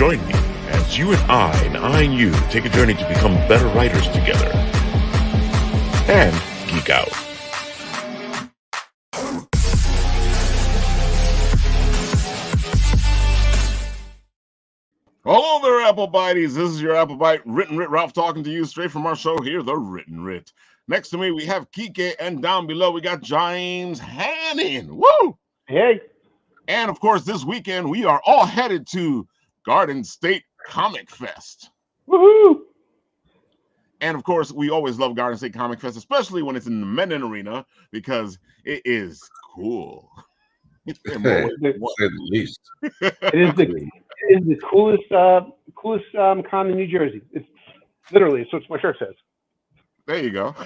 Join me as you and I and you take a journey to become better writers together and geek out. Hello there, Apple Bites. This is your Apple Bite Written Writ Ralph talking to you straight from our show here, The Written Writ. Next to me, we have Quique, and down below, we got James Hannon. Woo! Hey. And, of course, this weekend, we are all headed to Garden State Comic Fest. Woohoo! And, of course, we always love Garden State Comic Fest, especially when it's in the Menon Arena, because it is cool. Hey, say the least. It is the coolest con in New Jersey. It's literally, so it's my shirt says. There you go.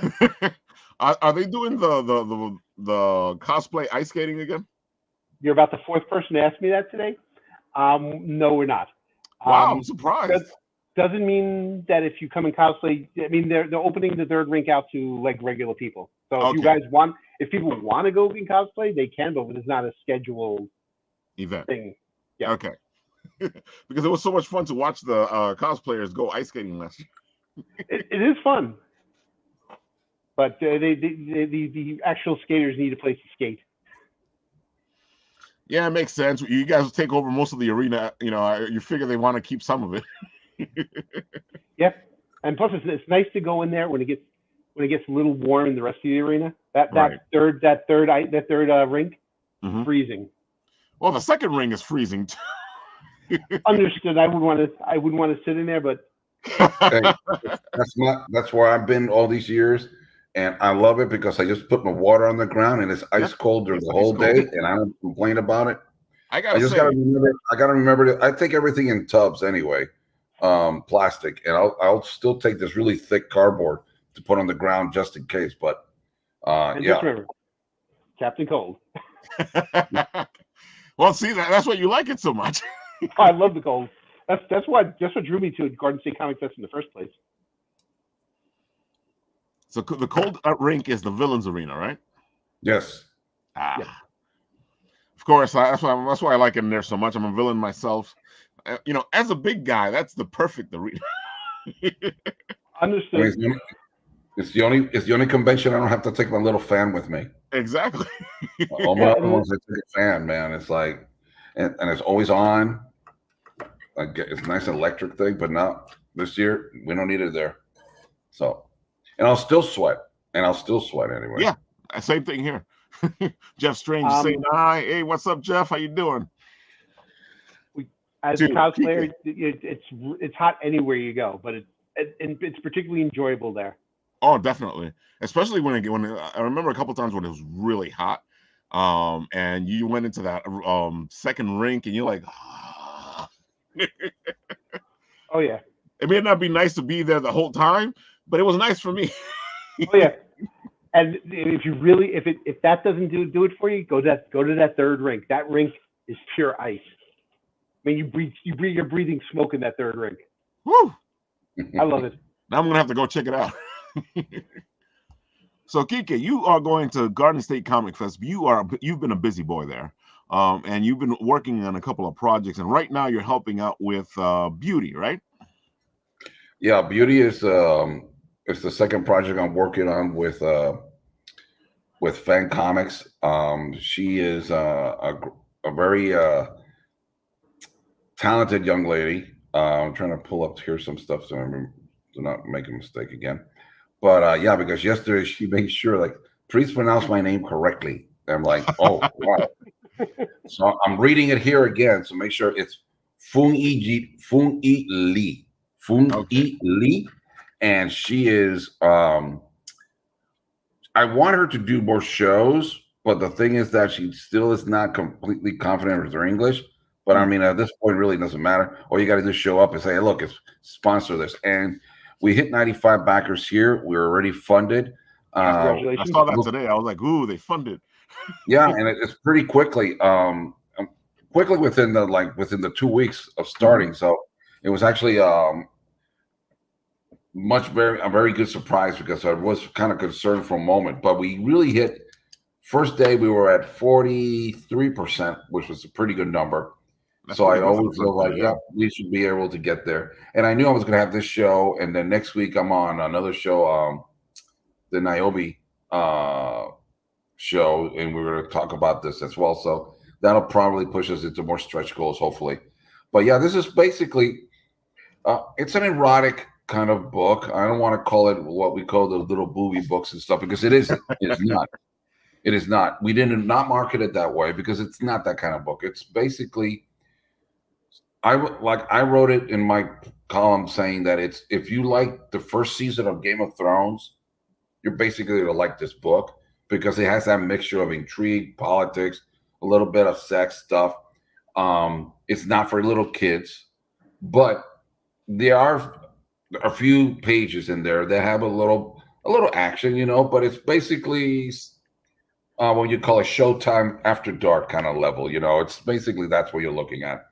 Are they doing the cosplay ice skating again? You're about the fourth person to ask me that today. No, we're not. Wow, I'm surprised. That doesn't mean that if you come in cosplay, I mean they're opening the third rink out to like regular people. So if people want to go in cosplay, they can, but it's not a scheduled event thing. Yeah. Okay. Because it was so much fun to watch the cosplayers go ice skating last year. It is fun, but the actual skaters need a place to skate. Yeah, it makes sense. You guys take over most of the arena. You know, you figure they want to keep some of it. Yeah, and plus it's nice to go in there when it gets a little warm in the rest of the arena. That third rink, freezing. Well, the second ring is freezing too. Understood. I wouldn't want to sit in there, but hey, that's where I've been all these years, and I love it because I just put my water on the ground and it's ice cold during the whole day, and I don't complain about it. I gotta remember. I take everything in tubs anyway, plastic, and I'll still take this really thick cardboard to put on the ground just in case. But just remember, Captain Cold. Well, see that's why you like it so much. Oh, I love the cold. That's what drew me to Garden State Comic Fest in the first place. So the cold rink is the Villains Arena, right? Yes. Yeah. Of course, that's why I like it in there so much. I'm a villain myself. You know, as a big guy, that's the perfect arena. Understood. It's the only convention I don't have to take my little fan with me. Exactly. All my other ones, I take a fan, man. It's like, and it's always on. It's a nice electric thing, but not this year. We don't need it there. So, and I'll still sweat anyway. Yeah, same thing here. Jeff Strange saying hi. Hey, what's up, Jeff? How you doing? As a cosplayer, it's hot anywhere you go, but it's particularly enjoyable there. Oh, definitely. Especially when I remember a couple times when it was really hot, and you went into that second rink, and you're like, oh yeah. It may not be nice to be there the whole time, but it was nice for me. Oh yeah. And if that doesn't do it for you, go to that third rink. That rink is pure ice. I mean, you're breathing smoke in that third rink. Woo! I love it. Now I'm gonna have to go check it out. So, Quique, you are going to Garden State Comic Fest. You've been a busy boy there, and you've been working on a couple of projects. And right now, you're helping out with Beauty, right? Yeah, Beauty is the second project I'm working on with Fan Comics. She is a very talented young lady. I'm trying to pull up here some stuff to not make a mistake again. But yeah, because yesterday she made sure, like, please pronounce my name correctly. I'm like, oh, wow. So I'm reading it here again. So make sure it's Fung-Yi Lee. Fung-Yi Lee. And she is, I want her to do more shows, but the thing is that she still is not completely confident with her English. But I mean, at this point, it really doesn't matter. All you got to do is show up and say, hey, look, it's sponsor this. And we hit 95 backers here. We're already funded. I saw that today. I was like, ooh, they funded. Yeah, and it's pretty quickly. Within the 2 weeks of starting. So it was actually a very good surprise, because I was kind of concerned for a moment. But we really hit, first day we were at 43%, which was a pretty good number. So I That's always feel like, yeah. yeah, we should be able to get there. And I knew I was going to have this show, and then next week I'm on another show, the Niobe show, and we're going to talk about this as well. So that'll probably push us into more stretch goals, hopefully. But yeah, this is basically it's an erotic kind of book. I don't want to call it what we call the little booby books and stuff because it isn't. It is not. It is not. We didn't not market it that way because it's not that kind of book. It's basically I wrote it in my column saying that it's if you like the first season of Game of Thrones, you're basically gonna like this book because it has that mixture of intrigue, politics, a little bit of sex stuff. It's not for little kids, but there are a few pages in there that have a little action, but it's basically what you call a Showtime after dark kind of level. It's basically that's what you're looking at.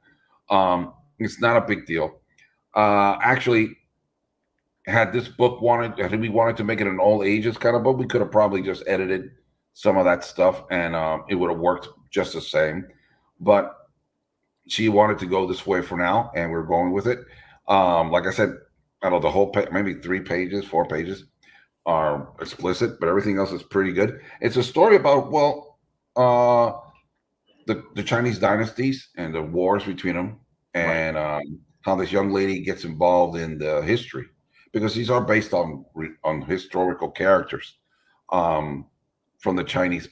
It's not a big deal. Actually, had we wanted to make it an all ages kind of book, we could have probably just edited some of that stuff and it would have worked just the same. But she wanted to go this way for now, and we're going with it. Like I said, I don't know, the whole maybe 3 pages, 4 pages are explicit, but everything else is pretty good. It's a story about the Chinese dynasties and the wars between them, and how this young lady gets involved in the history because these are based on historical characters from the Chinese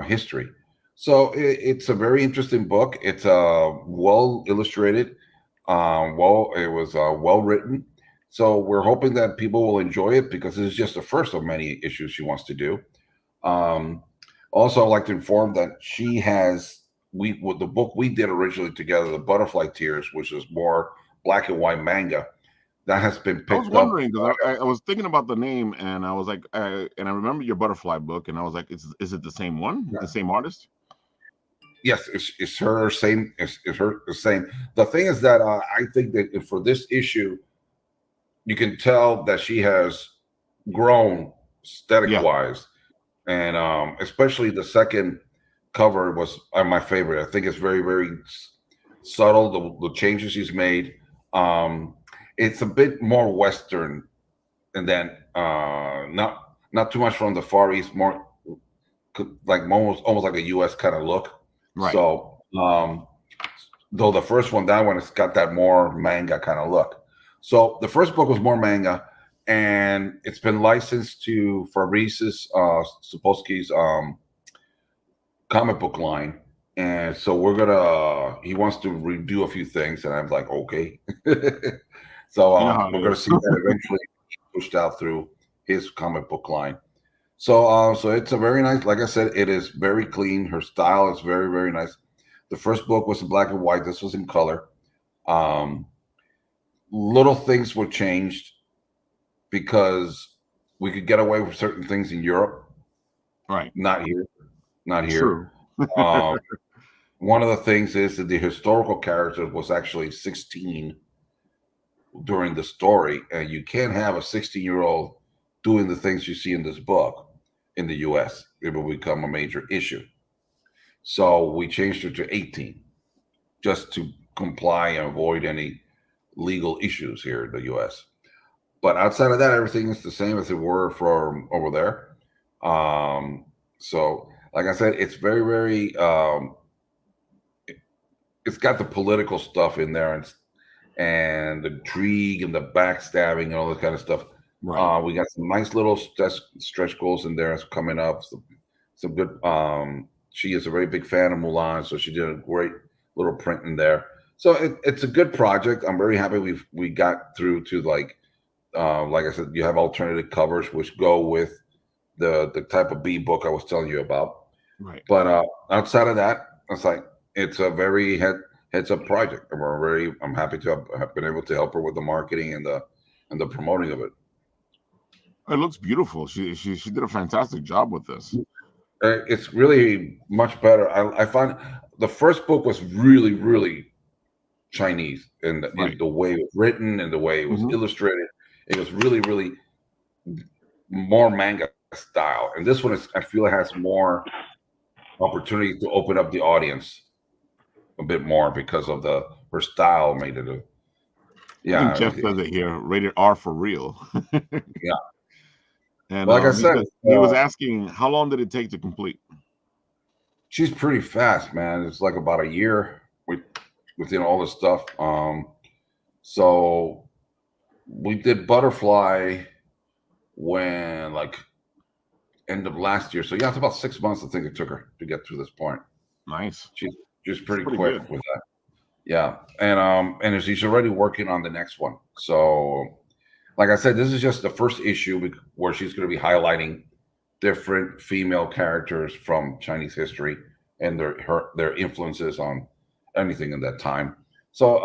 history. So it's a very interesting book. It's well illustrated. It was well written. So we're hoping that people will enjoy it because this is just the first of many issues she wants to do. Also, I'd like to inform that she has with the book we did originally together, the Butterfly Tears, which is more black and white manga, that has been picked up. I was wondering because I was thinking about the name, and I was like, and I remember your Butterfly book, and I was like, is it the same one, the same artist? Yes, it's her same. It's her the same. The thing is that I think that for this issue, you can tell that she has grown aesthetic wise, and especially the second cover was my favorite. I think it's very, very subtle. The changes she's made. It's a bit more Western, and then not too much from the Far East. More like almost like a U.S. kind of look. Right. So, though the first one, that one has got that more manga kind of look. So the first book was more manga, and it's been licensed to Fabrice's Sapolsky's comic book line. And so he wants to redo a few things, and I'm like, okay. So we're gonna see that eventually pushed out through his comic book line. So it's a very nice, like I said, it is very clean. Her style is very, very nice. The first book was in black and white. This was in color. Little things were changed because we could get away with certain things in Europe. Right. Not here. True. One of the things is that the historical character was actually 16 during the story, and you can't have a 16-year-old doing the things you see in this book in the U.S. It will become a major issue. So we changed it to 18 just to comply and avoid any legal issues here in the U.S. But outside of that, everything is the same as it were from over there. So like I said, it's very, very, it's got the political stuff in there and the intrigue and the backstabbing and all this kind of stuff. Right. We got some nice little stretch goals in there coming up. Some good. She is a very big fan of Mulan, so she did a great little print in there. So it's a good project. I'm very happy we got through to like I said, you have alternative covers which go with the type of B book I was telling you about. Right. But outside of that, it's a very heads up project. I'm happy to have been able to help her with the marketing and the promoting of it. It looks beautiful. She did a fantastic job with this. It's really much better. I find the first book was really, really Chinese in the way it was written and the way it was illustrated. It was really, really more manga style. And this one I feel it has more opportunity to open up the audience a bit more because of her style made it a I think yeah Jeff says it here, rated R for real. yeah. And Like I he said, said he was asking how long did it take to complete? she's pretty fast, man. It's like about a year within all this stuff. So we did Butterfly when like end of last year. So yeah, it's about 6 months I think it took her to get to this point. Nice. She's It's pretty pretty quick good. with that. Yeah, and she's already working on the next one. So, like I said, this is just the first issue where she's going to be highlighting different female characters from Chinese history and their influences on anything in that time. So,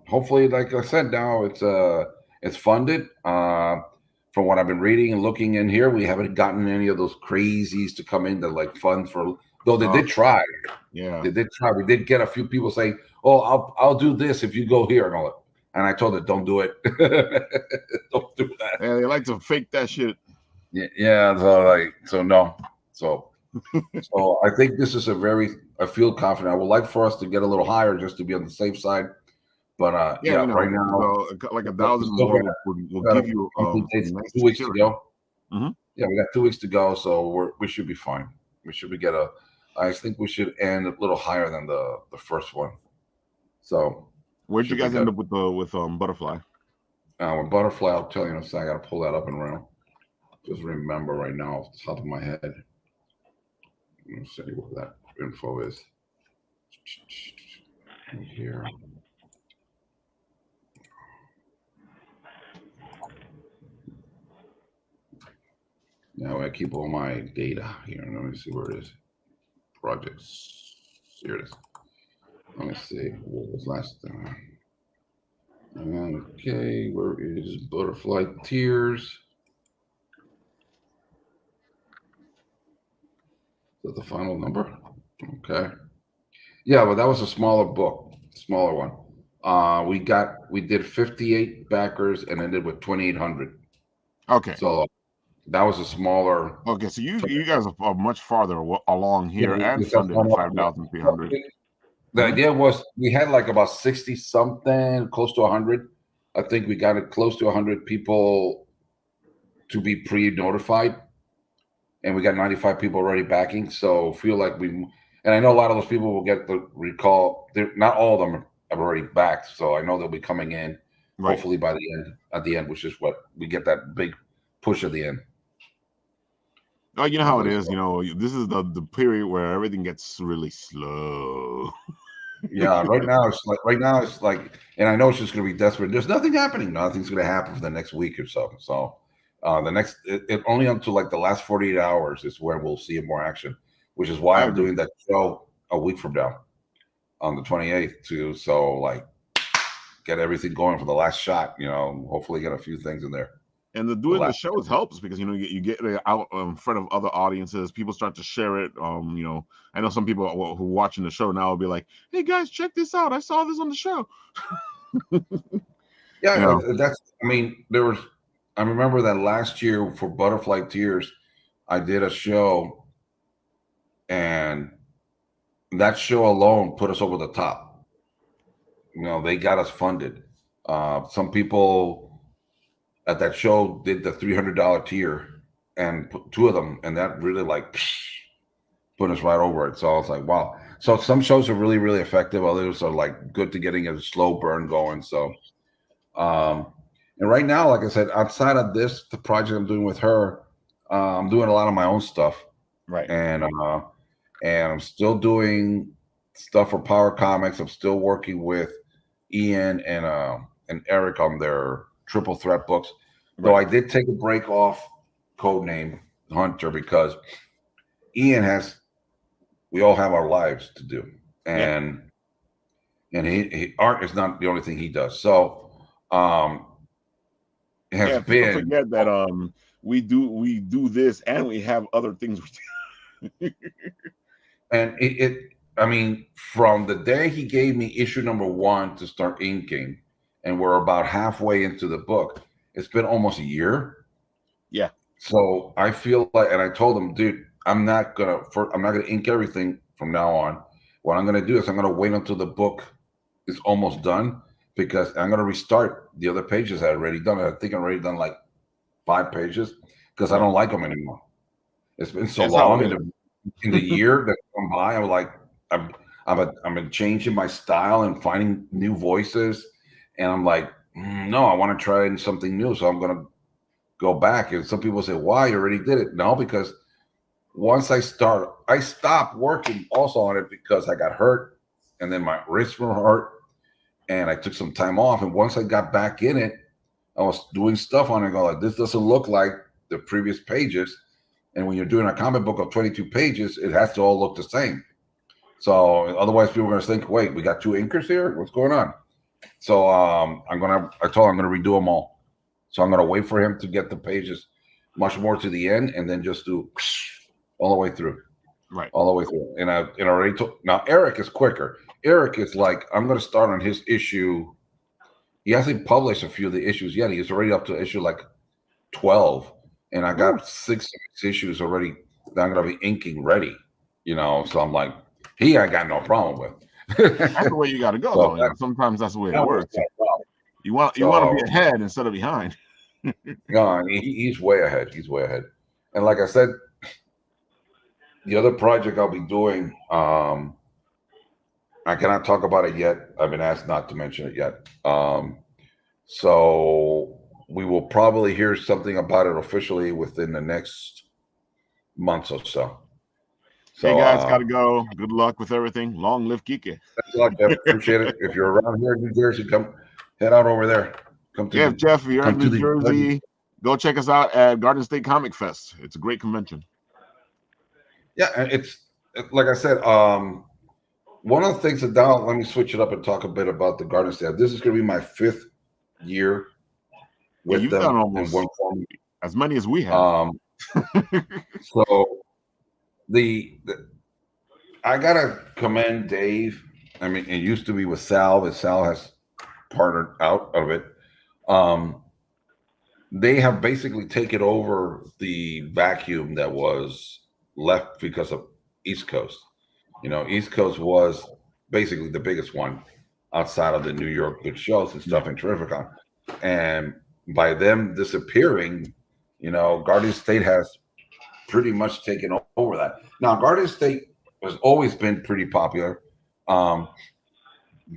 hopefully, like I said, now it's funded. From what I've been reading and looking in here, we haven't gotten any of those crazies to come in that like fund for. Though they did try. Yeah. They did try. We did get a few people saying, "Oh, I'll do this if you go here," and all that. And I told them, "Don't do it. Don't do that." Yeah, they like to fake that shit. Yeah. So no. So I think this is I feel confident. I would like for us to get a little higher just to be on the safe side. But Yeah, right now, like a we thousand still more got, will got give a you complete dates, some nice 2 weeks to security. go. Mm-hmm. Yeah, we got 2 weeks to go, so we should be fine. We should be I think we should end a little higher than the first one. So Where'd you should be guys end good. up with Butterfly? With Butterfly, I'll tell you in a second. I got to pull that up and around. Just remember right now off the top of my head. Let me see what that info is. Here. Now I keep all my data here. Let me see where it is. Projects. Here it is. Let me see. What was last time? Okay, where is Butterfly Tears? Is that the final number? Okay. Yeah, but that was a smaller book, smaller one. We did 58 backers and ended with 2,800. Okay. So that was a smaller. Okay, so you guys are much farther along here Yeah, and funded at 5,300. The idea was we had like about 60 something, close to 100. I think we got it close to 100 people to be pre-notified, and we got 95 people already backing. So feel like and I know a lot of those people will get the recall. Not all of them have already backed, so I know they'll be coming in hopefully by at the end, which is what we get that big push at the end. Oh, you know how it is. You know, this is the period where everything gets really slow. Yeah, right now it's like, and I know it's just going to be desperate. There's nothing happening. Nothing's going to happen for the next week or so. So the next, only until like the last 48 hours is where we'll see more action, which is why I'm doing that show a week from now on the 28th to like get everything going for the last shot. You know, hopefully get a few things in there. And the shows helps because you know you get it out in front of other audiences. People start to share it. You know, I know some people who are watching the show now will be like, "Hey guys, check this out! I saw this on the show." Yeah, you know? I mean, I remember that last year for Butterfly Tears, I did a show, and that show alone put us over the top. You know, they got us funded. Some people at that show did the $300 tier, and put two of them, and that really like put us right over it. So I was like, wow. So some shows are really, really effective. Others are like good to getting a slow burn going. So, and right now, like I said, outside of the project I'm doing with her, I'm doing a lot of my own stuff. Right. And I'm still doing stuff for Power Comics. I'm still working with Ian and Eric on their Triple Threat books. Though I did take a break off Codename Hunter because Ian we all have our lives to do. And he art is not the only thing he does. So it has people forget that we do this and we have other things we do. And I mean, from the day he gave me issue number 1 to start inking, and we're about halfway into the book, it's been almost a year. Yeah. So I feel like, and I told him, dude, I'm not gonna ink everything from now on. what I'm going to do is I'm going to wait until the book is almost done, because I'm going to restart the other pages I already done. I think I've already done like 5 pages because I don't like them anymore. It's been so long in the year that's gone by. I'm like, I've been changing my style and finding new voices, and I'm like, no, I want to try something new, so I'm going to go back. And some people say, why? You already did it. No, because once I stopped working also on it because I got hurt, and then my wrists were hurt, and I took some time off. And once I got back in it, I was doing stuff on it. Go like, this doesn't look like the previous pages. And when you're doing a comic book of 22 pages, it has to all look the same. So otherwise, people are going to think, wait, we got 2 inkers here? What's going on? So I told him I'm going to redo them all. So I'm going to wait for him to get the pages much more to the end, and then just do all the way through. Right. All the way through. And I already told, now Eric is quicker. Eric is like, I'm going to start on his issue. He hasn't published a few of the issues yet. He's already up to issue like 12. And I got 6 issues already that I'm going to be inking ready, So I'm like, I got no problem with. That's the way you got to go, though. Sometimes that's the way it works. You want to be ahead instead of behind. No, he's way ahead. He's way ahead. And like I said, the other project I'll be doing, I cannot talk about it yet. I've been asked not to mention it yet. So we will probably hear something about it officially within the next month or so. So, hey guys, got to go. Good luck with everything. Long live Quique. Thanks a lot, Jeff. Appreciate it. If you're around here in New Jersey, come head out over there. Jeff, if you're in New Jersey, go check us out at Garden State Comic Fest. It's a great convention. Yeah, it's like I said, one of the things that now, let me switch it up and talk a bit about the Garden State. This is going to be my 5th year with you've them done almost in one form. As many as we have. So I gotta commend Dave. I mean, it used to be with Sal, but Sal has partnered out of it. They have basically taken over the vacuum that was left because of East Coast. East Coast was basically the biggest one outside of the New York good shows and stuff in Terrificon. And by them disappearing, Garden State has pretty much taken over that. Now, Garden State has always been pretty popular. But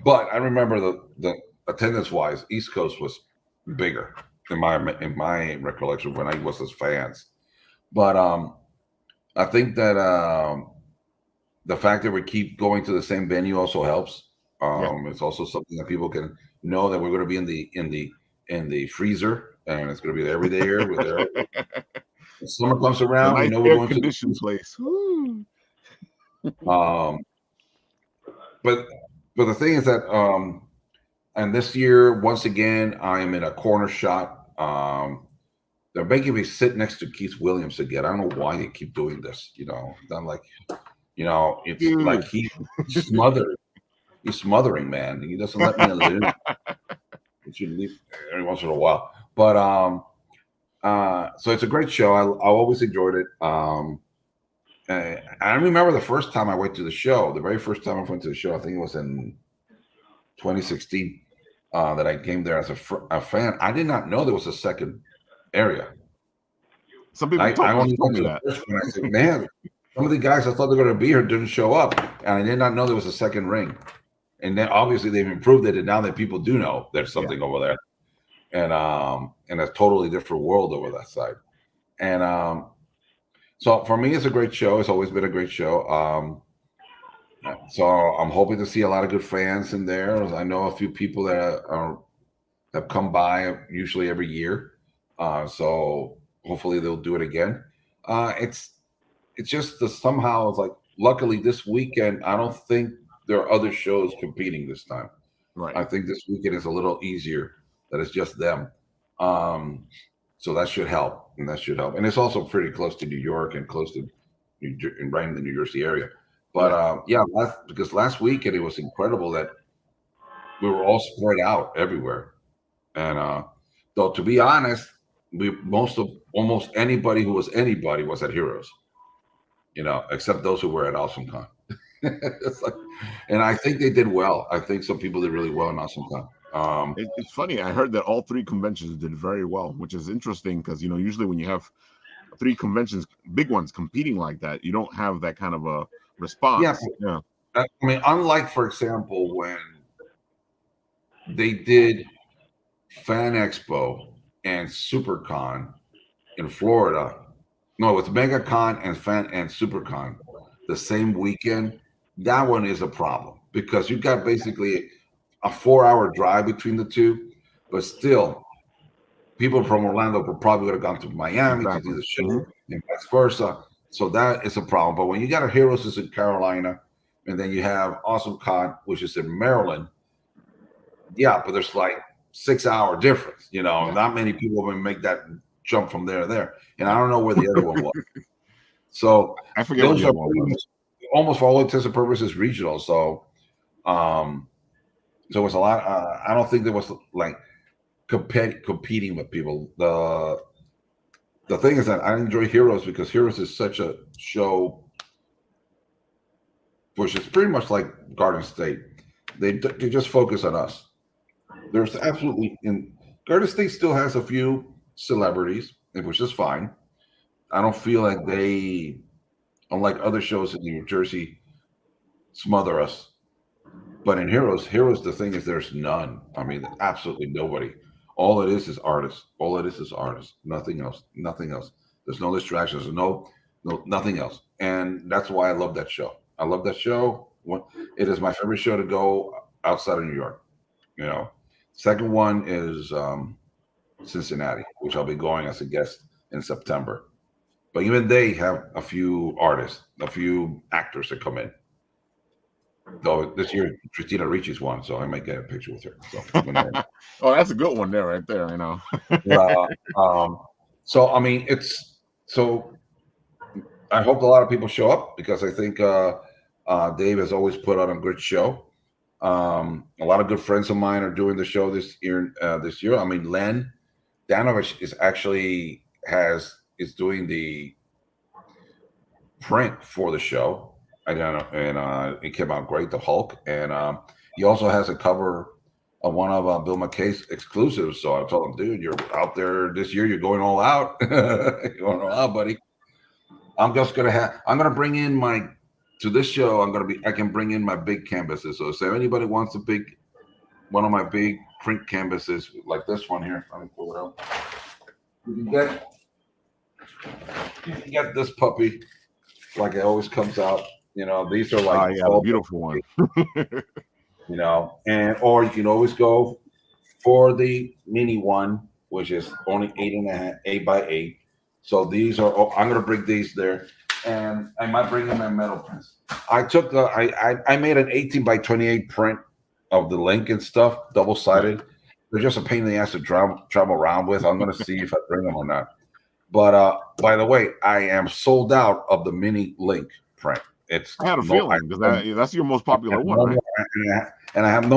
I remember the attendance-wise, East Coast was bigger in my recollection when I was as fans. But I think that the fact that we keep going to the same venue also helps. It's also something that people can know that we're going to be in the freezer, and it's going to be every day here. When summer comes around, nice, we know we're going to the place. But the thing is that, and this year, once again, I am in a corner shot. They're making me sit next to Keith Williams again. I don't know why they keep doing this. I'm like, it's like he's smothered. He's smothering, man. He doesn't let me live. He should leave every once in a while. But so it's a great show. I always enjoyed it. I remember the first time I went to the show. The very first time I went to the show, I think it was in 2016, that I came there as a fan. I did not know there was a second area. Some people told me that. I said, man, some of the guys I thought they were going to be here didn't show up, and I did not know there was a second ring. And then obviously they've improved it, and now that people do know there's something over there, and a totally different world over that side. And so for me, it's a great show. It's always been a great show. So I'm hoping to see a lot of good fans in there. I know a few people that have come by usually every year. So hopefully they'll do it again. It's just somehow it's like, luckily this weekend, I don't think there are other shows competing this time. Right. I think this weekend is a little easier that it's just them. So that should help, and it's also pretty close to New York and close to right in the New Jersey area. But because last weekend it was incredible that we were all spread out everywhere. And though to be honest, almost anybody who was anybody was at Heroes, except those who were at AwesomeCon. It's like, and I think they did well. I think some people did really well in Awesome It's funny. I heard that all three conventions did very well, which is interesting because usually when you have three conventions, big ones competing like that, you don't have that kind of a Yeah, response. Yeah, I mean, unlike, for example, when they did Fan Expo and SuperCon in Florida. No, it's MegaCon and SuperCon the same weekend. That one is a problem because you've got basically a 4-hour drive between the two, but still, people from Orlando probably would have gone to Miami to do exactly. the show and vice versa. So that is a problem. But when you got a Heroes is in Carolina, and then you have Awesome Con, which is in Maryland, yeah, but there's like 6-hour difference. Yeah. Not many people will make that jump from there to there. And I don't know where the other one was. So I forget what those the are other one was. almost for all intents and purposes regional. So so it's a lot. I don't think there was like competing with people. The thing is that I enjoy Heroes because Heroes is such a show, which is pretty much like Garden State. They just focus on us. There's absolutely in Garden State still has a few celebrities, which is fine. I don't feel like they, unlike other shows in New Jersey, smother us. But in Heroes, the thing is there's none. I mean, absolutely nobody. All it is artists. All it is artists. Nothing else. Nothing else. There's no distractions. There's no nothing else. And that's why I love that show. I love that show. It is my favorite show to go outside of New York. Second one is Cincinnati, which I'll be going as a guest in September. But even they have a few artists, a few actors that come in. Though this year Christina Ricci's one, so I might get a picture with her. So, Oh, that's a good one there, right there. So I mean, I hope a lot of people show up because I think Dave has always put on a good show. A lot of good friends of mine are doing the show this year. I mean, Len Danovich is doing the print for the show. And it came out great. The Hulk, and he also has a cover of one of Bill McKay's exclusives. So I told him, dude, you're out there this year. You're going all out. You're going all out, buddy. I'm gonna bring in to this show. I can bring in my big canvases. So if anybody wants one of my big print canvases like this one here, let me pull it out. You can get this puppy, like it always comes out. These are like the beautiful one. Or you can always go for the mini one, which is only 8.5, 8x8. So these are. I'm gonna bring these there, and I might bring in my metal prints. I took I made an 18x28 print of the link and stuff, double sided. They're just a pain in the ass to travel around with. I'm gonna see if I bring them or not. But by the way, I am sold out of the mini link print. I had a feeling because that's your most popular one, right? And I have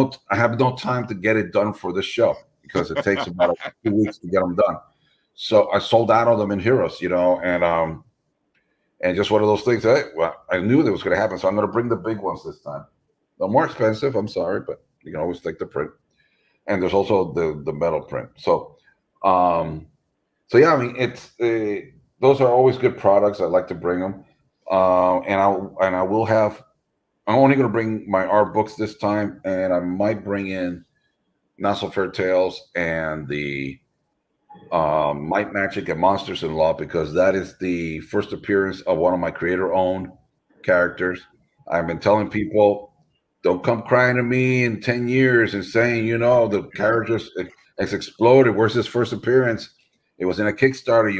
no time to get it done for this show because it takes about 2 weeks to get them done. So I sold out of them in Heroes, and just one of those things. I knew that was going to happen, so I'm going to bring the big ones this time. They're more expensive. I'm sorry, but you can always take the print. And there's also the metal print. So yeah, I mean, those are always good products. I like to bring them. And I will have. I'm only going to bring my art books this time, and I might bring in Not So Fair Tales and the Might Magic and Monsters in Law because that is the first appearance of one of my creator-owned characters. I've been telling people, don't come crying to me in 10 years and saying, the character has exploded. Where's his first appearance? It was in a Kickstarter.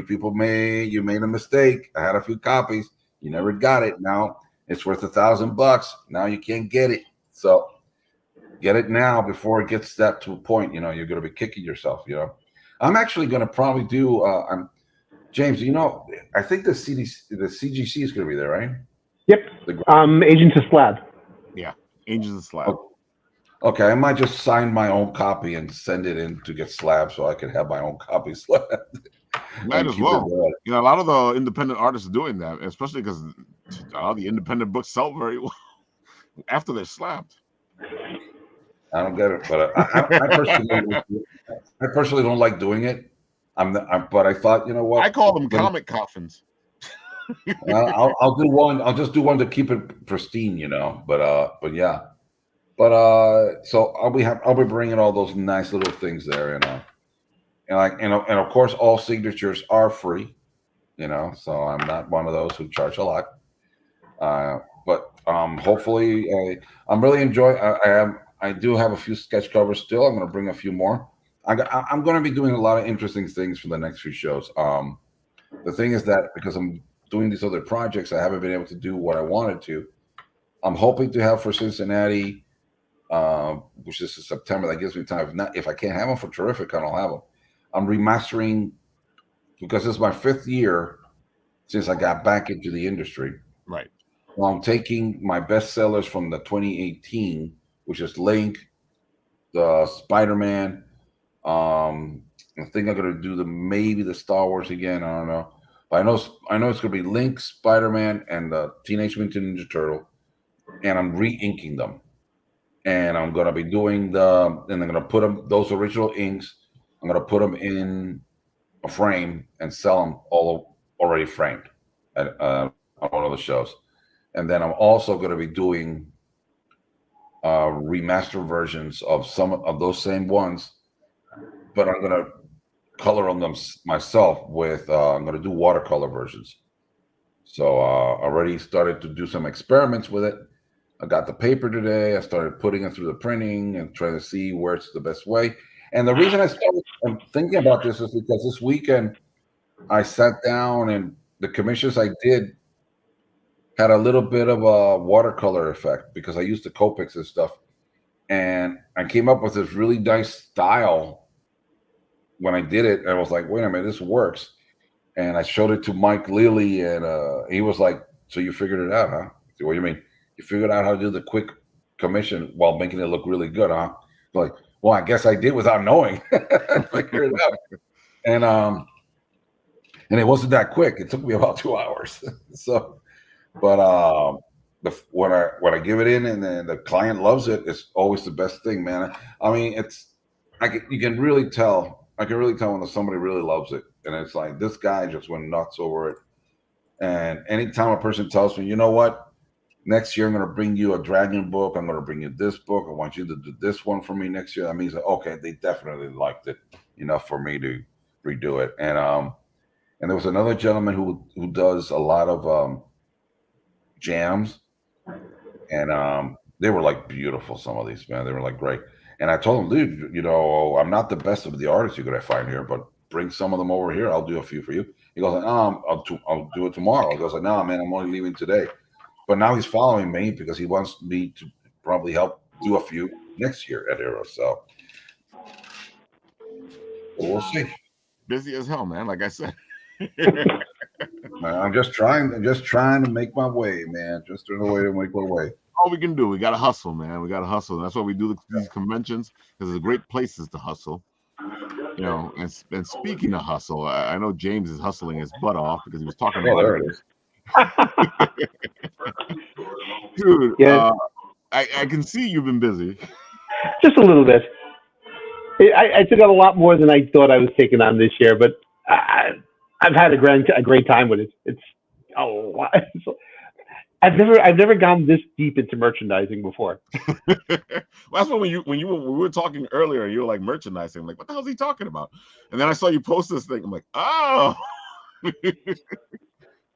You made a mistake. I had a few copies. You never got it. Now it's worth $1,000. Now you can't get it. So get it now before it gets that to a point. You're going to be kicking yourself. I'm actually going to probably do. James, I think the CGC is going to be there, right? Yep. Agents of Slab. Yeah, Agents of Slab. Okay, I might just sign my own copy and send it in to get slabbed so I can have my own copy slabbed. Might as well. A lot of the independent artists are doing that, especially because all the independent books sell very well. after they're slapped. I don't get it, but I personally don't like doing it. But I thought, you know what? I call them comic coffins. I'll do one. I'll just do one to keep it pristine, you know. But yeah. So I'll be bringing all those nice little things there, you know. And of course, all signatures are free, you know. So I'm not one of those who charge a lot. But hopefully, I'm really enjoying. I do have a few sketch covers still. I'm going to bring a few more. I'm going to be doing a lot of interesting things for the next few shows. The thing is that because I'm doing these other projects, I haven't been able to do what I wanted to. I'm hoping to have for Cincinnati, which is in September. That gives me time. If I can't have them for Terrific, I'll have them. I'm remastering because it's my 5th year since I got back into the industry. Right. Well, I'm taking my bestsellers from the 2018, which is Link, the Spider-Man. I think I'm gonna do maybe the Star Wars again. I don't know, but I know it's gonna be Link, Spider-Man, and the Teenage Mutant Ninja Turtle, and I'm re-inking them. And I'm gonna be doing and I'm gonna put those original inks. I'm gonna put them in a frame and sell them all already framed at on one of the shows. And then I'm also going to be doing remastered versions of some of those same ones, but I'm going to color on them myself with I'm going to do watercolor versions. So already started to do some experiments with it. I got the paper today. I started putting it through the printing and trying to see where it's the best way. And the reason I'm thinking about this is because this weekend I sat down and the commissions I did had a little bit of a watercolor effect because I used the Copics and stuff. And I came up with this really nice style when I did it. And I was like, wait a minute, this works. And I showed it to Mike Lilly, and he was like, so you figured it out, huh? I said, what do you mean? You figured out how to do the quick commission while making it look really good, huh? Like, well, I guess I did without knowing. I figured it out. And it wasn't that quick. It took me about 2 hours. So, but when I give it in and then the client loves it, it's always the best thing, man. I mean, you can really tell. I can really tell when somebody really loves it, and it's like this guy just went nuts over it. And anytime a person tells me, you know what, next year I'm going to bring you a dragon book, I'm going to bring you this book, I want you to do this one for me next year, that means that, okay, they definitely liked it enough for me to redo it. And there was another gentleman who does a lot of jams, and they were like beautiful. Some of these, man, they were like great. And I told him, dude, you know, I'm not the best of the artists you're gonna find here, but bring some of them over here. I'll do a few for you. He goes, I'll do it tomorrow. He goes, like, no, man, I'm only leaving today. But now he's following me because he wants me to probably help do a few next year at Hero. So we'll see. Busy as hell, man. Like I said. Man, I'm just trying to make my way, man. Just trying to make my way. All we can do, we gotta hustle, man. We gotta hustle. That's why we do these conventions, because they're great places to hustle. You know, and speaking of hustle, I know James is hustling his butt off because he was talking about there it is. Dude, yeah. I can see you've been busy. Just a little bit. I took on a lot more than I thought I was taking on this year, but I've had a great time with it. It's a lot. I've never gone this deep into merchandising before. Well, that's when we were talking earlier. You were like merchandising. I'm like, what the hell is he talking about? And then I saw you post this thing. I'm like, oh.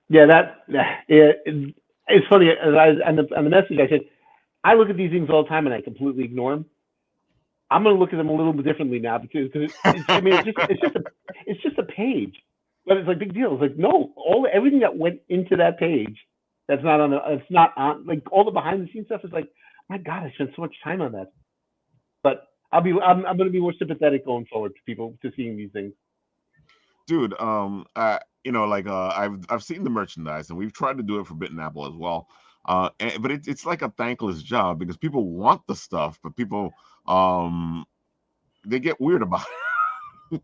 Yeah, it's funny. On the message, I said, I look at these things all the time and I completely ignore them. I'm going to look at them a little bit differently now because it's just a page, but it's like big deal. It's like no, everything that went into that page. That's not on. It's not on. Like all the behind the scenes stuff is like, my God, I spent so much time on that. But I'm going to be more sympathetic going forward to people to seeing these things. Dude, you know, like I've seen the merchandise and we've tried to do it for Bit and Apple as well. But it's like a thankless job because people want the stuff, but people they get weird about it.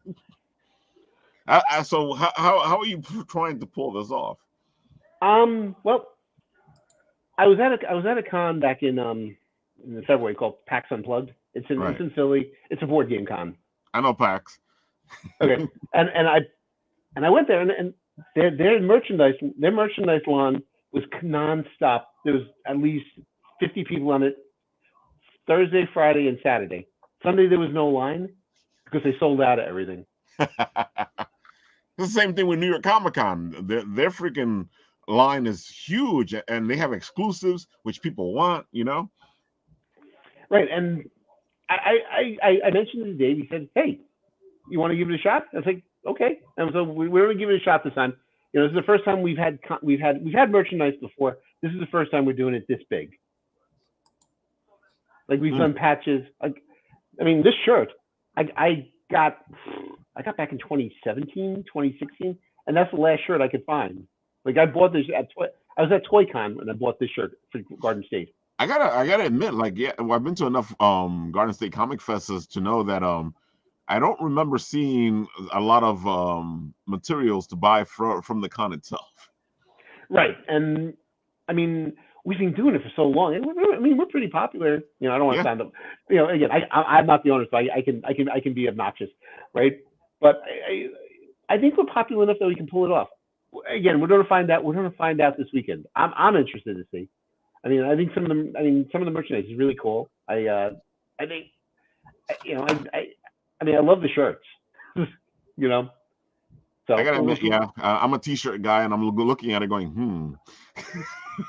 So how are you trying to pull this off? Well, I was at a con back in February called PAX Unplugged. It's Right. in Philly. It's a board game con. I know PAX. Okay, and I went there, and their merchandise lawn was nonstop. There was at least 50 people on it Thursday, Friday, and Saturday. Sunday there was no line because they sold out of everything. It's the same thing with New York Comic Con. Their freaking line is huge, and they have exclusives which people want. You know. Right, and I mentioned it to Dave. He said, "Hey, you want to give it a shot?" I was like, "Okay." And so we're going to give it a shot this time. You know, this is the first time we've had merchandise before. This is the first time we're doing it this big. Like we've done patches. Like, I mean, this shirt, I got back in 2017, 2016, and that's the last shirt I could find. Like I bought this I was at Toy Con and I bought this shirt for Garden State. I gotta admit, like, yeah, well, I've been to enough Garden State Comic Fests to know that I don't remember seeing a lot of materials to buy from the con itself. Right, and I mean, we've been doing it for so long. I mean, we're pretty popular. You know, I don't want to sound up. You know, again, I'm not the owner, so I can be obnoxious, right? But I think we're popular enough that we can pull it off. Again, we're going to find out. We're going to find out this weekend. I'm interested to see. I think some of the merchandise is really cool. I think, you know, I love the shirts. You know. So I gotta admit, yeah, I'm a T-shirt guy, and I'm looking at it going,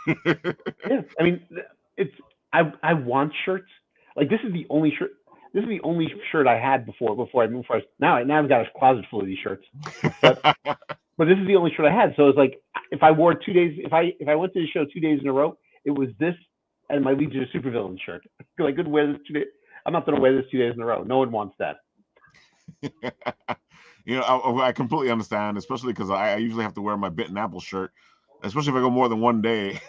Yeah, I mean, I want shirts. Like this is the only shirt. This is the only shirt I had before I moved first. Now I've got a closet full of these shirts. But this is the only shirt I had. So it's like if I wore 2 days, if I went to the show 2 days in a row, it was this and my Legion of Supervillains shirt. I could wear this 2 days. I'm not going to wear this 2 days in a row. No one wants that. You know, I completely understand, especially because I usually have to wear my Bitten Apple shirt, especially if I go more than one day.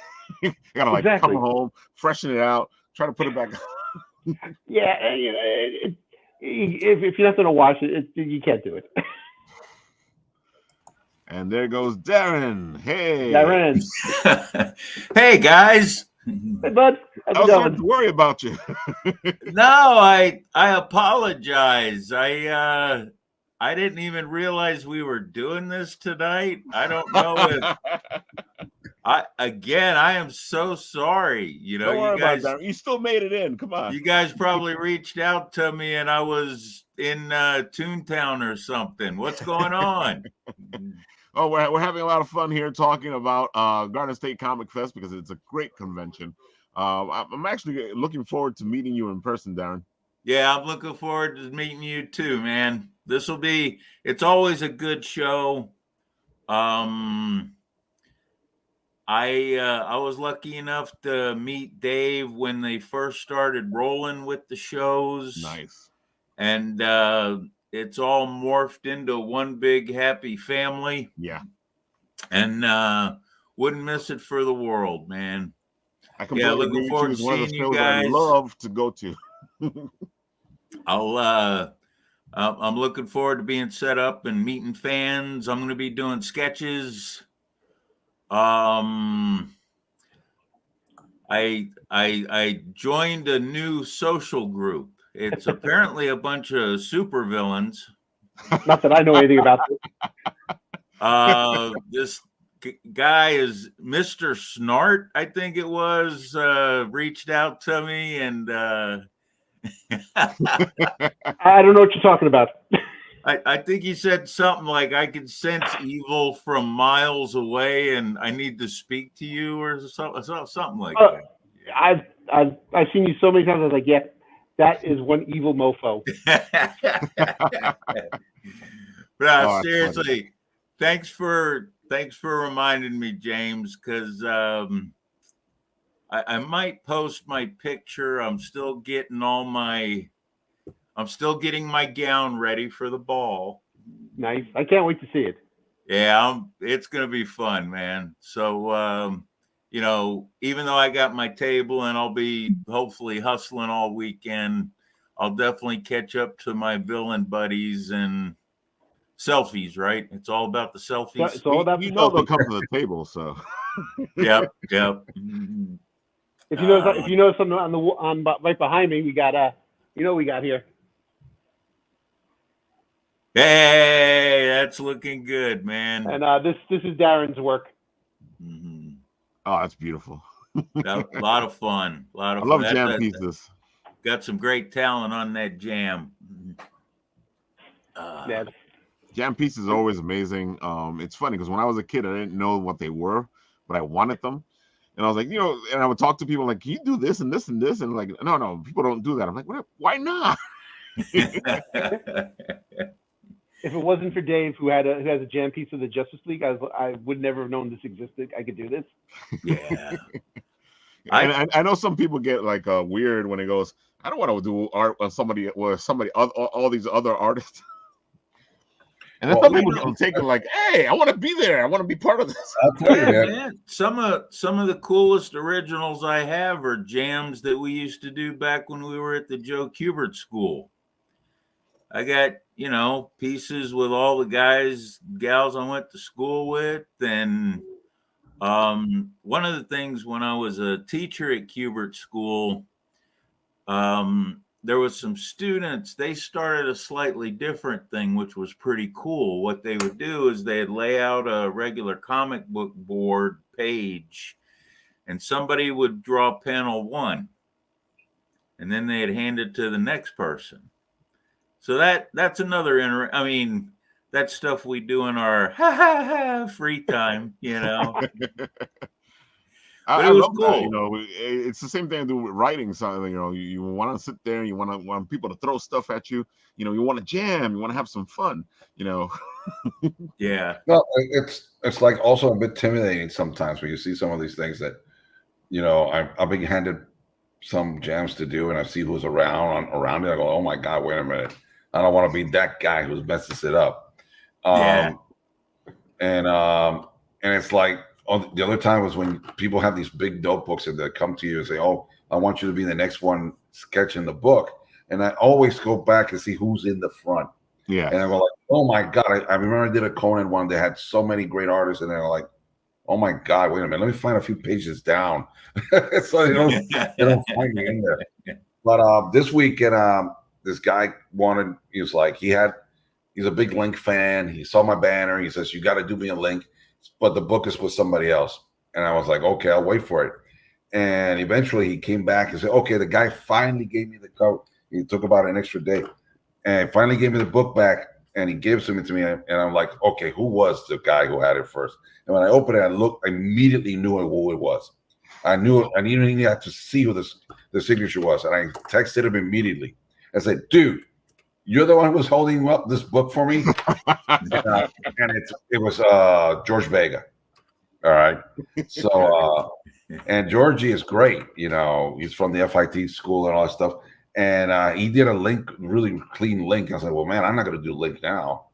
I gotta come home, freshen it out, try to put it back on. Yeah, you know, if you're not going to wash it, you can't do it. And there goes Darren. Hey, Darren. Hey guys. Hey bud. I was starting to worry about you. No, I apologize. I didn't even realize we were doing this tonight. I don't know if I am so sorry. You know, Don't worry you guys, about that. You still made it in. Come on. You guys probably reached out to me and I was in Toontown or something. What's going on? Oh, we're having a lot of fun here talking about Garden State Comic Fest because it's a great convention. I'm actually looking forward to meeting you in person, Darren. Yeah, I'm looking forward to meeting you too, man. It's always a good show. I was lucky enough to meet Dave when they first started rolling with the shows. Nice. And it's all morphed into one big happy family. Yeah. And wouldn't miss it for the world, man. I completely looking forward to seeing you guys. I love to go to. I'm looking forward to being set up and meeting fans. I'm going to be doing sketches. I joined a new social group. It's apparently a bunch of supervillains. Not that I know anything about this guy is Mr. Snart, I think it was, reached out to me and I don't know what you're talking about. I think he said something like, I can sense evil from miles away and I need to speak to you or something like that. I've seen you so many times. I was like, yeah, that is one evil mofo. But seriously, thanks for reminding me, James, because I might post my picture. I'm still getting my gown ready for the ball. Nice. I can't wait to see it. Yeah, it's going to be fun, man. So, you know, even though I got my table and I'll be hopefully hustling all weekend, I'll definitely catch up to my villain buddies and selfies, right? It's all about the selfies. It's all about they'll come to the table, so. Yep. If you know something on right behind me, we got what we got here. Hey, that's looking good, man. And this is Darren's work. Mm-hmm. Oh, that's beautiful. A lot of fun. A lot of I fun. love jam pieces. Got some great talent on that jam. Yeah. Jam pieces are always amazing. It's funny because when I was a kid, I didn't know what they were, but I wanted them. And I was like, and I would talk to people like, can you do this and this and this? And like, no, people don't do that. I'm like, what? Why not? If it wasn't for Dave, who has a jam piece of the Justice League, I would never have known this existed. I could do this. Yeah. I know some people get like weird when it goes, I don't want to do art on somebody all these other artists. And then some people don't take it like, hey, I want to be there. I want to be part of this. I'll tell you, man. Some of the coolest originals I have are jams that we used to do back when we were at the Joe Kubert School. I got, pieces with all the gals I went to school with. And one of the things when I was a teacher at Kubert School, there was some students, they started a slightly different thing, which was pretty cool. What they would do is they'd lay out a regular comic book board page, and somebody would draw panel 1, and then they'd hand it to the next person. So that's another that's stuff we do in our free time, But I it was love cool. that. It's the same thing I do with writing something. You want to sit there and you want people to throw stuff at you. You want to jam. You want to have some fun. Yeah. No, it's like also a bit intimidating sometimes when you see some of these things that, I've been handed some jams to do, and I see who's around it. I go, oh my God, wait a minute. I don't want to be that guy who messes it up. And it's like, the other time was when people have these big notebooks and they come to you and say, oh, I want you to be the next one sketching the book. And I always go back and see who's in the front. Yeah. And I go like, oh my God. I remember I did a Conan one. They had so many great artists, and they're like, oh my God, wait a minute. Let me find a few pages down. So they don't find me in there. But this weekend, this guy he's a big Link fan. He saw my banner. He says, you got to do me a Link, but the book is with somebody else. And I was like, okay, I'll wait for it. And eventually he came back and said, okay, the guy finally gave me the cover. He took about an extra day and finally gave me the book back, and he gives it to me. And I'm like, okay, who was the guy who had it first? And when I opened it, I immediately knew who it was. I knew it. I didn't even have to see who the signature was. And I texted him immediately. I said, dude, you're the one who was holding up this book for me? And it was George Vega. All right. So, and Georgie is great. He's from the FIT school and all that stuff. And he did a Link, really clean Link. I was like, well, man, I'm not going to do Link now.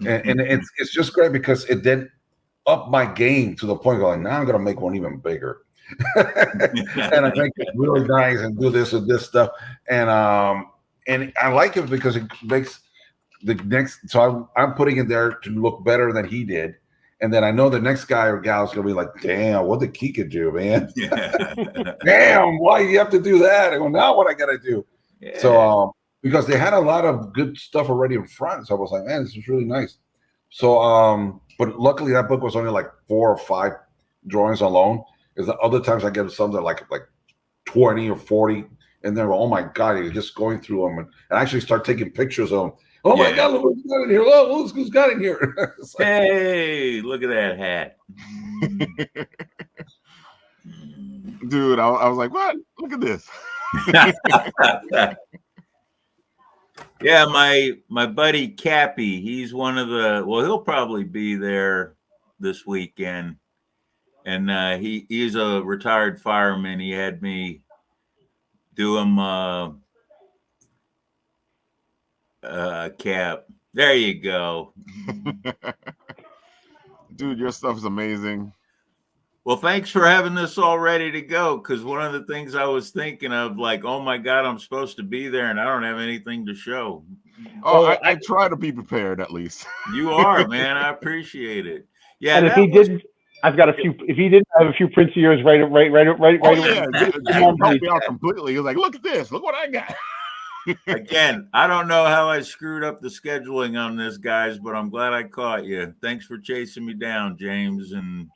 And it's just great because it then upped my game to the point where now I'm going to make one even bigger. And I make it really nice and do this and this stuff. And I like it because it makes the next. So I'm putting it there to look better than he did. And then I know the next guy or gal is going to be like, damn, what did Quique do, man? Yeah. Damn, why you have to do that? I go, now what I got to do? Yeah. So because they had a lot of good stuff already in front. So I was like, man, this is really nice. So, but luckily that book was only like 4 or 5 drawings alone. Because the other times I get some that like 20 or 40. And they're, oh my God, you're just going through them and actually start taking pictures of them. Oh my God, look who's got in here. Oh, look who's got in here. Like, hey, look at that hat. Dude, I was like, what? Look at this. Yeah, my buddy Cappy, he's one of he'll probably be there this weekend. And he's a retired fireman. He had me do him cap. There you go. Dude, your stuff is amazing. Well, thanks for having this all ready to go, because one of the things I was thinking of, like, oh my God, I'm supposed to be there and I don't have anything to show. Oh, I try to be prepared at least. You are, man. I appreciate it. Yeah. And if he didn't, I've got a few. If he didn't have a few prints of yours, right. Oh yeah, James Yeah. helped me out completely. He was like, "Look at this! Look what I got." Again, I don't know how I screwed up the scheduling on this, guys, but I'm glad I caught you. Thanks for chasing me down, James. And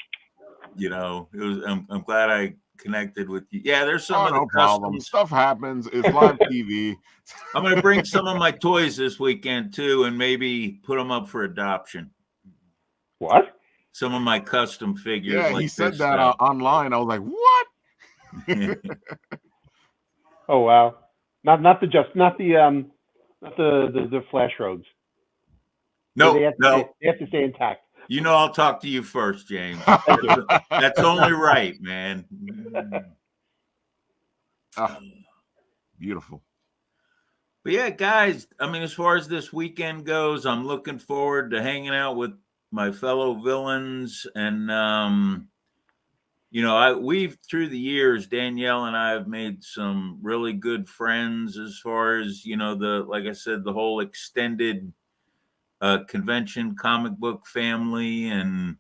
it was. I'm glad I connected with you. Yeah, there's some of the no problem. customs. Stuff happens. It's live TV. I'm going to bring some of my toys this weekend too, and maybe put them up for adoption. What? Some of my custom figures. Yeah, like he said this that stuff. online. I was like, "What?" Oh wow! Not the flash roads. No, they have to stay intact. I'll talk to you first, James. Thank you. That's only right, man. Beautiful. But yeah, guys, I mean, as far as this weekend goes, I'm looking forward to hanging out with my fellow villains. And, we've through the years, Danielle and I have made some really good friends as far as, like I said, the whole extended convention comic book family. And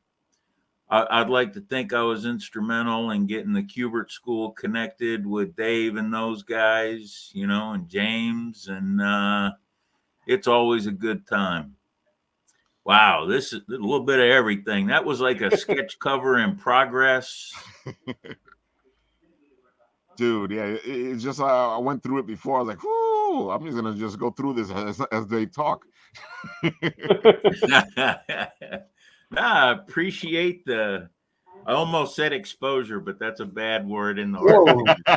I'd like to think I was instrumental in getting the Kubert School connected with Dave and those guys, and James. And it's always a good time. Wow, this is a little bit of everything. That was like a sketch cover in progress. Dude, yeah, it's just I went through it before. I was like, "Whoo!" I'm just gonna just go through this as they talk. I appreciate I almost said exposure, but that's a bad word in the Right?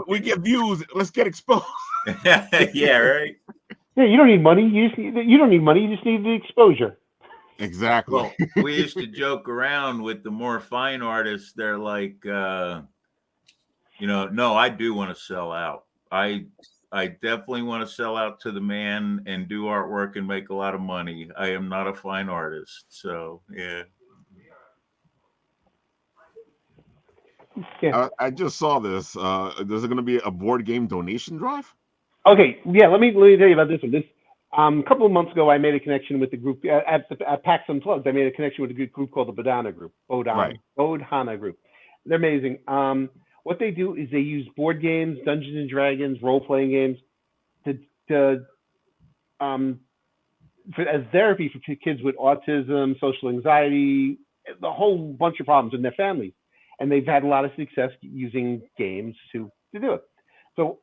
we get views. Let's get exposed. Yeah, right. Yeah, you don't need money. You don't need money. You just need the exposure. Exactly. Well, we used to joke around with the more fine artists. They're like, no, I do want to sell out. I definitely want to sell out to the man and do artwork and make a lot of money. I am not a fine artist. So, yeah. I just saw this. There's going to be a board game donation drive. Okay, yeah. Let me tell you about this one. This a couple of months ago, I made a connection with the group at PAX Unplugged. I made a connection with a group called the Bodhana Group. Bodhana Group. They're amazing. What they do is they use board games, Dungeons and Dragons, role-playing games, as therapy for kids with autism, social anxiety, the whole bunch of problems in their families. And they've had a lot of success using games to do it. So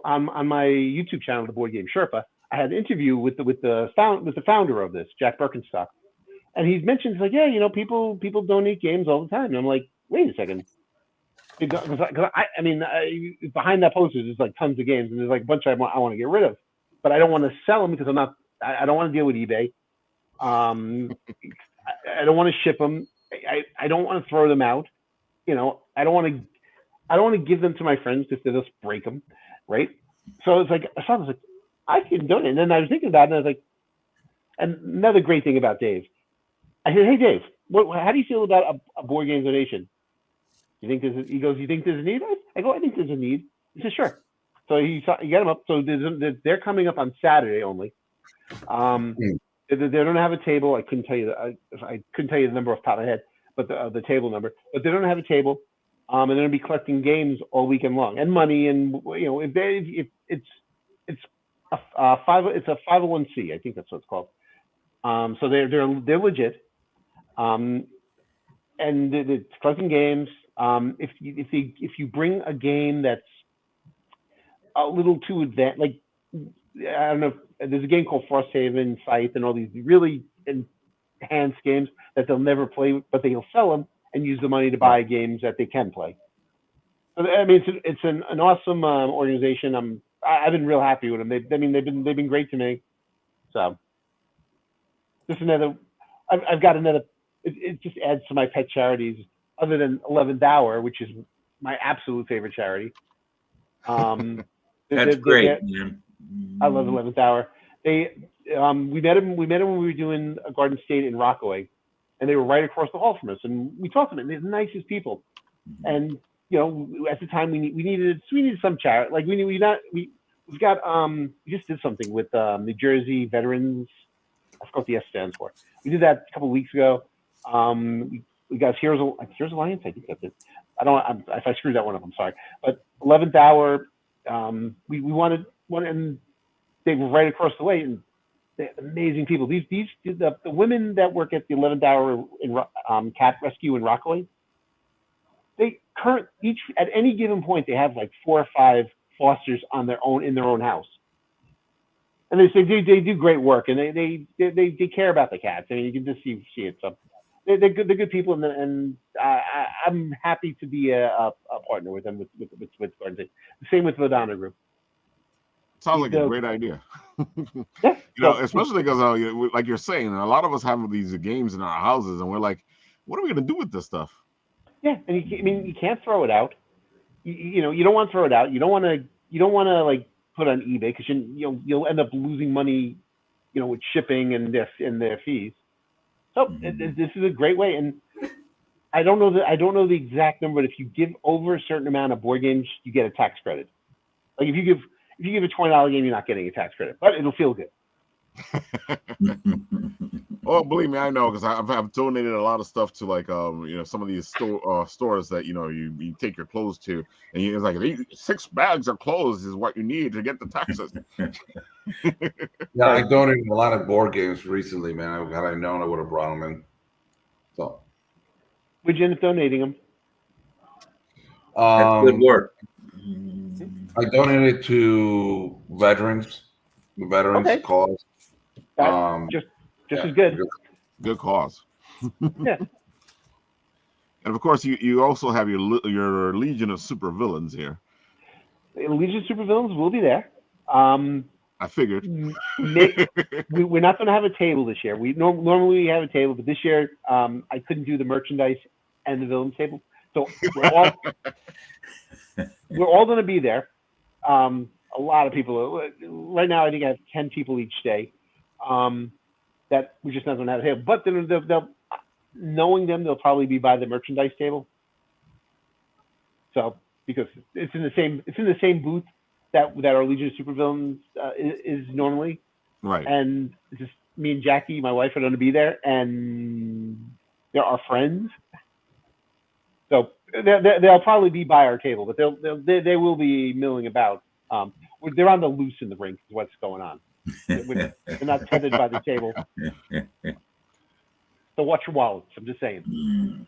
on my YouTube channel, the Board Game Sherpa, I had an interview with the founder of this, Jack Birkenstock, and he's mentioned, like, yeah, people donate games all the time. And I'm like, wait a second. Because I mean, behind that poster, there's like tons of games, and there's like a bunch I want to get rid of, but I don't want to sell them because I don't want to deal with eBay. I don't want to ship them. I don't want to throw them out. I don't want to give them to my friends because they'll just break them, right? So it's like I was like, I can donate. And then I was thinking about it, and I was like, and another great thing about Dave, I said, hey Dave, how do you feel about a board game donation? He goes, you think there's a need? I go, I think there's a need. He says, sure. So you get them up. So they're coming up on Saturday only. They don't have a table. I couldn't tell you the number off the top of my head, but the table number. But they don't have a table. And they're going to be collecting games all weekend long and money. And if it's a 501c, I think that's what it's called. So they're legit. And it's collecting games. If you bring a game that's a little too advanced, like I don't know, there's a game called Frosthaven, Scythe, and all these really enhanced games that they'll never play, but they'll sell them and use the money to buy games that they can play. So, I mean, it's an awesome organization. I've been real happy with them. They've been great to me. So just another. I've got another. It just adds to my pet charities, other than 11th Hour, which is my absolute favorite charity. That's great, man. I love 11th Hour. We met them when we were doing a Garden State in Rockaway, and they were right across the hall from us. And we talked to them. They're the nicest people. And at the time we needed some charity. Like we just did something with New Jersey Veterans I forgot what the S stands for. We did that a couple of weeks ago. We got Heroes Alliance. I think that's it. If I screwed that one up, I'm sorry. But 11th Hour, we wanted one, and they were right across the way, and they're amazing people. The women that work at the 11th Hour in cat rescue in Rockaway, each at any given point they have like 4 or 5 fosters in their own house, and they do great work, and they care about the cats. I mean, you can just see it. So they're good people, and I'm happy to be a partner with them with Garden State. The same with Vadana Group. Sounds like a great idea. Yeah, especially because like you're saying, a lot of us have these games in our houses, and we're like, what are we going to do with this stuff? Yeah, and you can't throw it out. You don't want to throw it out. You don't want to like put it on eBay, because you'll end up losing money, with shipping and their fees. So this is a great way, and I don't know the exact number, but if you give over a certain amount of board games, you get a tax credit. Like if you give a $20 game, you're not getting a tax credit, but it'll feel good. Oh, believe me, I know, because I've donated a lot of stuff to like some of these stores that you take your clothes to, and it's like 6 bags of clothes is what you need to get the taxes. Yeah, I donated a lot of board games recently, man. Had I known, I would have brought them in. So, would you end up donating them? That's good work. I donated to veterans, the veterans cause. Just as good. Good cause. Yeah. And of course, you also have your Legion of Supervillains here. The Legion of Supervillains will be there. I figured. We're not going to have a table this year. We normally have a table, but this year I couldn't do the merchandise and the villain table, so we're all going to be there. A lot of people. Right now, I think I have 10 people each day. That we're just not going to have a table. But they'll knowing them, they'll probably be by the merchandise table. So because it's in the same booth that our Legion of Supervillains is normally. Right. And it's just me and Jackie, my wife, are going to be there, and they're our friends. So they'll probably be by our table, but they will be milling about. They're on the loose in the rink, is what's going on. They're not tethered by the table. So watch your wallets. I'm just saying.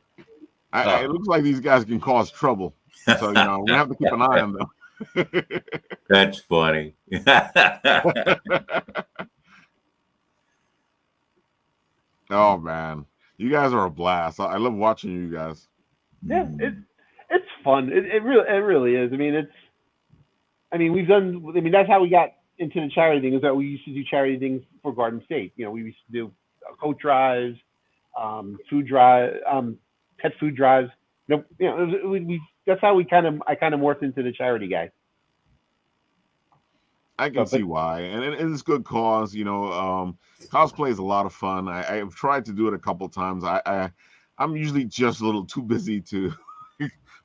It looks like these guys can cause trouble, so we have to keep an eye on them. That's funny. Oh man, you guys are a blast. I love watching you guys. Yeah, it's fun. It really is. We've done. That's how we got into the charity thing. Is that we used to do charity things for Garden State. We used to do coat drives, food drive, pet food drives. That's how I kind of morphed into the charity guy. I can see why, and it's good cause. Cosplay is a lot of fun. I've tried to do it a couple times. I'm usually just a little too busy to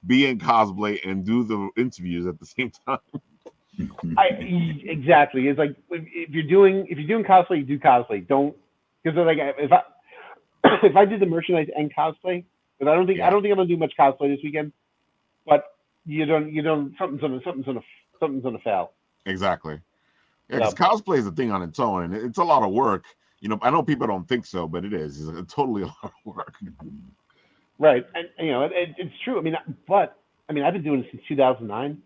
be in cosplay and do the interviews at the same time. Exactly. It's like if you're doing cosplay, you do cosplay. Don't, because like if I did the merchandise and cosplay, because I don't think I'm gonna do much cosplay this weekend. But you don't something's gonna fail. Exactly. Yeah, because cosplay is a thing on its own, and it's a lot of work. I know people don't think so, but it is. It's totally a lot of work. Right, and it's true. I've been doing it since 2009.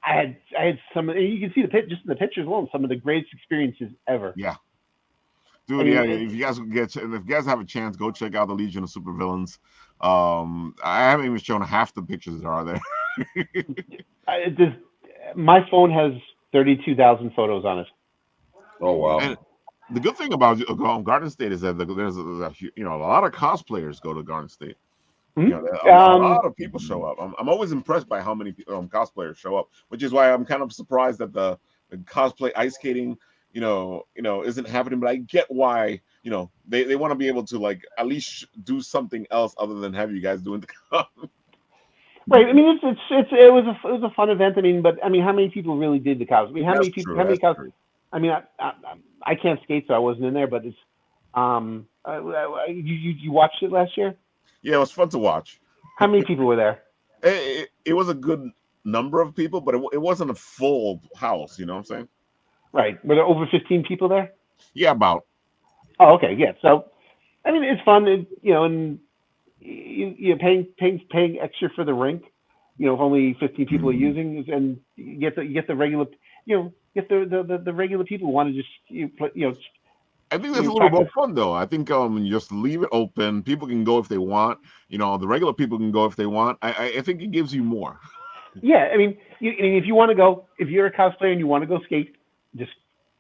I had some. You can see just in the pictures alone, some of the greatest experiences ever. Yeah, dude. If you guys have a chance, go check out the Legion of Supervillains. I haven't even shown half the pictures that are there. My phone has 32,000 photos on it. Oh wow! And the good thing about Garden State is that there's a lot of cosplayers go to Garden State. Mm-hmm. A lot of people show up. I'm always impressed by how many cosplayers show up, which is why I'm kind of surprised that the cosplay ice skating, isn't happening. But I get why, they want to be able to like at least do something else other than have you guys doing the con. Right. It was a fun event. But how many people really did the cosplay? How many people? How many cosplay? I can't skate, so I wasn't in there. But it's you watched it last year? Yeah, it was fun to watch. How many people were there? It was a good number of people, but it wasn't a full house. You know what I'm saying? Right. Were there over 15 people there? Yeah, about. Oh, okay. Yeah. So, I mean, it's fun, and you're paying extra for the rink. If only 15 people are using, and you get the regular, get the regular people who want to just I think that's a little more fun, though. I think you just leave it open. People can go if they want. The regular people can go if they want. I think it gives you more. Yeah, I mean, if you want to go, if you're a cosplayer and you want to go skate, just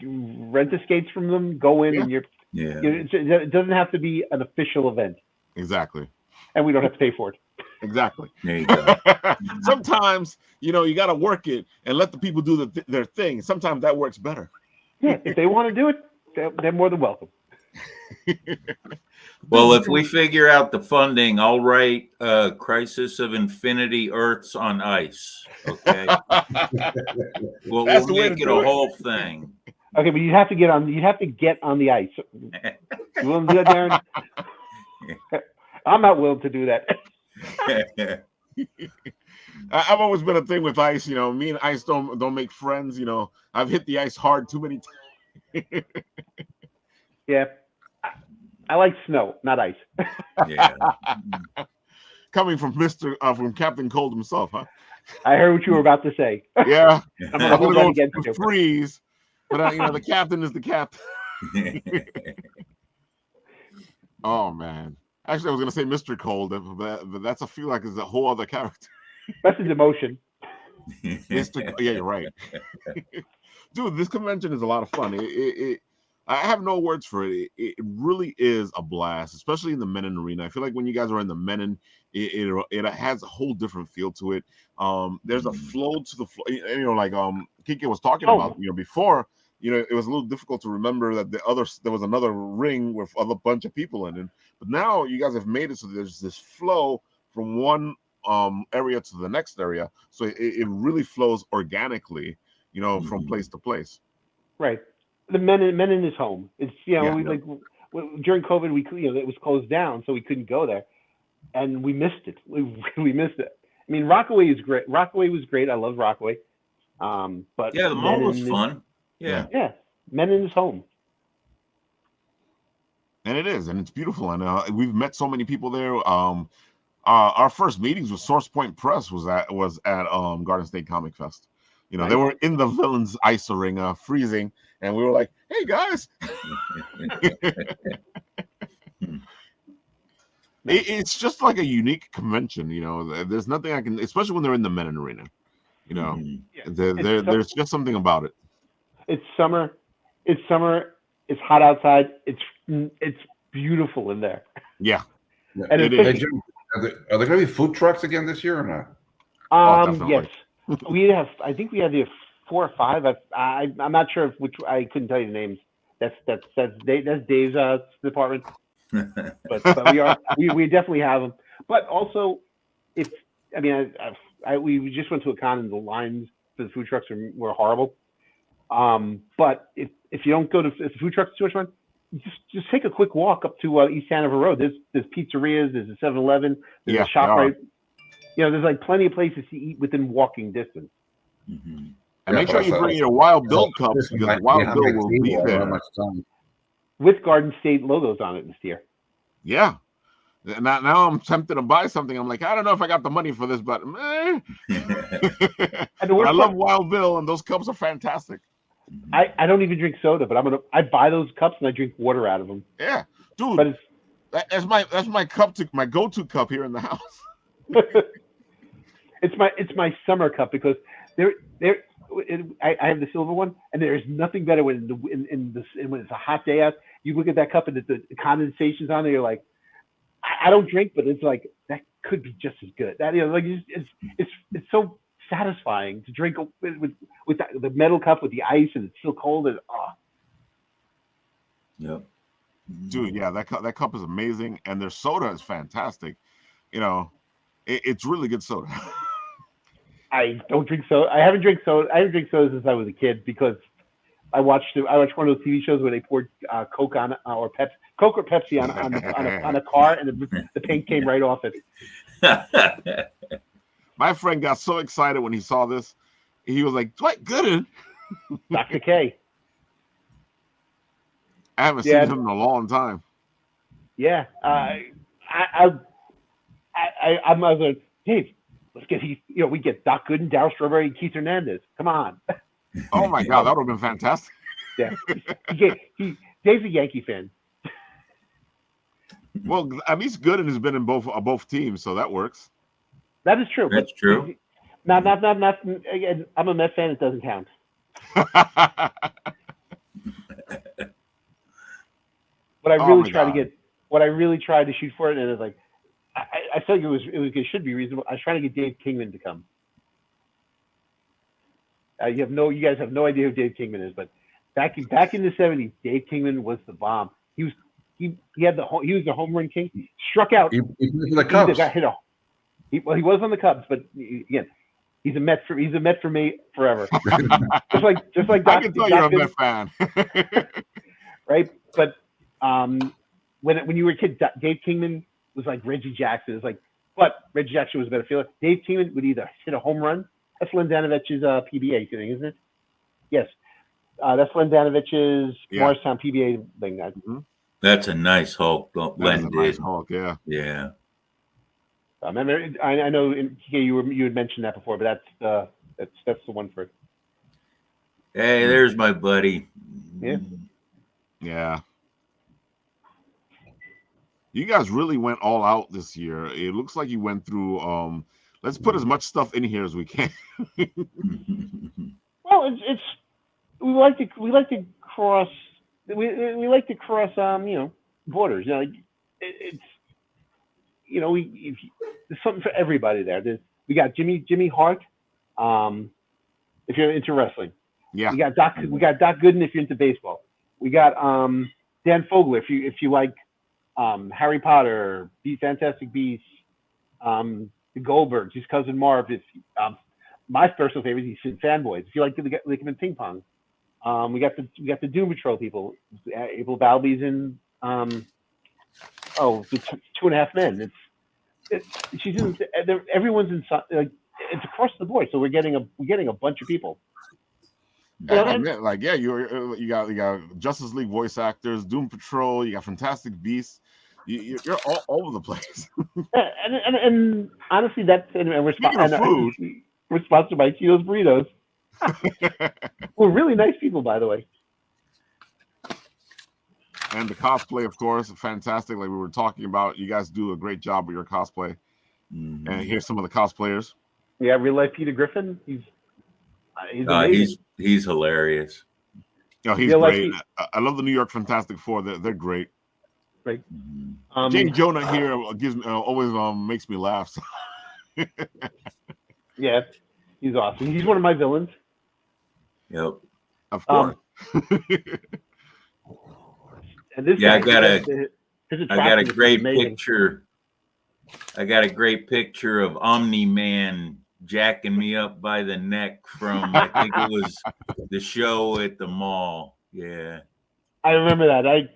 rent the skates from them, go in, and it doesn't have to be an official event. Exactly. And we don't have to pay for it. Exactly. There you go. Sometimes, you got to work it and let the people do their thing. Sometimes that works better. Yeah, if they want to do it, they're more than welcome. Well, if we figure out the funding, I'll write Crisis of Infinity Earths on Ice. Okay. We'll make it a whole thing. Okay, but you have to get on the ice. You willing to do that, Darren? I'm not willing to do that. I've always been a thing with ice. Me and ice don't make friends. I've hit the ice hard too many times. Yeah, I like snow, not ice. Yeah. Coming from from Captain Cold himself, huh? I heard what you were about to say. Yeah, I'm gonna hold that against you. Freeze, but the captain is the captain. Oh man. Actually, I was going to say Mr. Cold, but that's I feel like is a whole other character. That's his emotion. Yeah, you're right. Dude, this convention is a lot of fun. I have no words for it. It really is a blast, especially in the Menon arena. I feel like when you guys are in the Menon, it has a whole different feel to it. There's a flow to the flow. Like Quique was talking about, before. It was a little difficult to remember that there was another ring with a bunch of people in it. But now you guys have made it so there's this flow from one area to the next area. So it really flows organically, from place to place. Right. The Menon is home. It's during COVID it was closed down, so we couldn't go there, and we missed it. We missed it. I mean, Rockaway is great. Rockaway was great. I love Rockaway. But yeah, the mall was fun. Yeah. Menon is home. And it is, and it's beautiful. And we've met so many people there. Our first meetings with Source Point Press was at Garden State Comic Fest. Nice. They were in the Villains ice arena, freezing, and we were like, "Hey guys!" It's just like a unique convention. There's nothing I can, especially when they're in the Menon arena. There's just something about it. It's summer. It's hot outside. It's beautiful in there. Yeah. And are there going to be food trucks again this year or not? Yes. I think we have the 4 or 5. I'm not sure which. I couldn't tell you the names. That's Dave's department. But we definitely have them. But also, we just went to a con and the lines for the food trucks were horrible. But if you don't go to if the food trucks too much fun, just take a quick walk up to East Hanover Road. There's pizzerias, there's a 7-Eleven, there's a shop right. There's like plenty of places to eat within walking distance. Mm-hmm. And make sure you bring your Wild Bill cups because Wild Bill will be there with Garden State logos on it this year. Yeah. Now I'm tempted to buy something. I'm like, I don't know if I got the money for this, but I love Wild Bill, and those cups are fantastic. I don't even drink soda, but I buy those cups and I drink water out of them. Yeah, dude. But that's my cup my go-to cup here in the house. It's my summer cup because I have the silver one, and there's nothing better when it's a hot day out. You look at that cup and the condensation's on there. You're like, I don't drink, but it's like that could be just as good. That it's so satisfying to drink with the metal cup with the ice and it's still cold and Yep. Dude, yeah, that cup is amazing, and their soda is fantastic. It's really good soda. I don't drink soda. I haven't drank soda since I was a kid because I watched one of those TV shows where they poured Coke on or Pepsi, Coke or Pepsi on a car, and the paint came right off it. My friend got so excited when he saw this. He was like, Dwight Gooden. Dr. K. I haven't seen him in a long time. Yeah. I'm like, Dave, let's get we get Doc Gooden, Darryl Strawberry, and Keith Hernandez. Come on. Oh my God, that would have been fantastic. Yeah. Dave's a Yankee fan. Well, at least Gooden has been in both teams, so that works. That is true. That's true. Not. Again, I'm a Met fan. It doesn't count. What I really tried to shoot for it, and it's like, I feel like it should be reasonable. I was trying to get Dave Kingman to come. You guys have no idea who Dave Kingman is, but back in the '70s, Dave Kingman was the bomb. He was the home run king. He struck out. He the Cubs. He was on the Cubs, but again, he's a Met for me forever. just like Doc, I can tell you're a Met fan, right? But when you were a kid, Dave Kingman was like Reggie Jackson. It's like, but Reggie Jackson was a better fielder. Dave Kingman would either hit a home run. That's Len Danovich's PBA thing, isn't it? Yes, that's Len Danovich's Morristown PBA thing. Mm-hmm. That's a nice Hulk. That's a nice Hulk, yeah. Yeah. I know you had mentioned that before, but that's the one for it. Hey, there's my buddy. Yeah. Yeah. You guys really went all out this year. It looks like you went through let's put as much stuff in here as we can. Well, we like to cross borders. There's something for everybody there. We got Jimmy Hart, if you're into wrestling. Yeah. We got Doc Gooden if you're into baseball. We got Dan Fogler if you like Harry Potter, Fantastic Beasts, the Goldbergs, his cousin Marv. My personal favorite, he's in Fanboys. If you like him in ping pong, we got the Doom Patrol people. April Balby's in the 2.5 Men. Everyone's in. It's across the board, so we're getting a bunch of people. You got Justice League voice actors, Doom Patrol, you got Fantastic Beasts. You're all over the place. and honestly, we're sponsored by Cheetos Burritos. We're really nice people, by the way. And the cosplay, of course, fantastic. Like we were talking about, you guys do a great job with your cosplay. Mm-hmm. And here's some of the cosplayers. Yeah, real life Peter Griffin. He's hilarious. Oh, he's great. I love the New York Fantastic Four. They're great. Right. Jay Jonah here always makes me laugh. Yeah, he's awesome. He's one of my villains. Yep. Of course. And this I got a great picture. I got a great picture of Omni-Man jacking me up by the neck from I think it was the show at the mall. Yeah. I remember that. I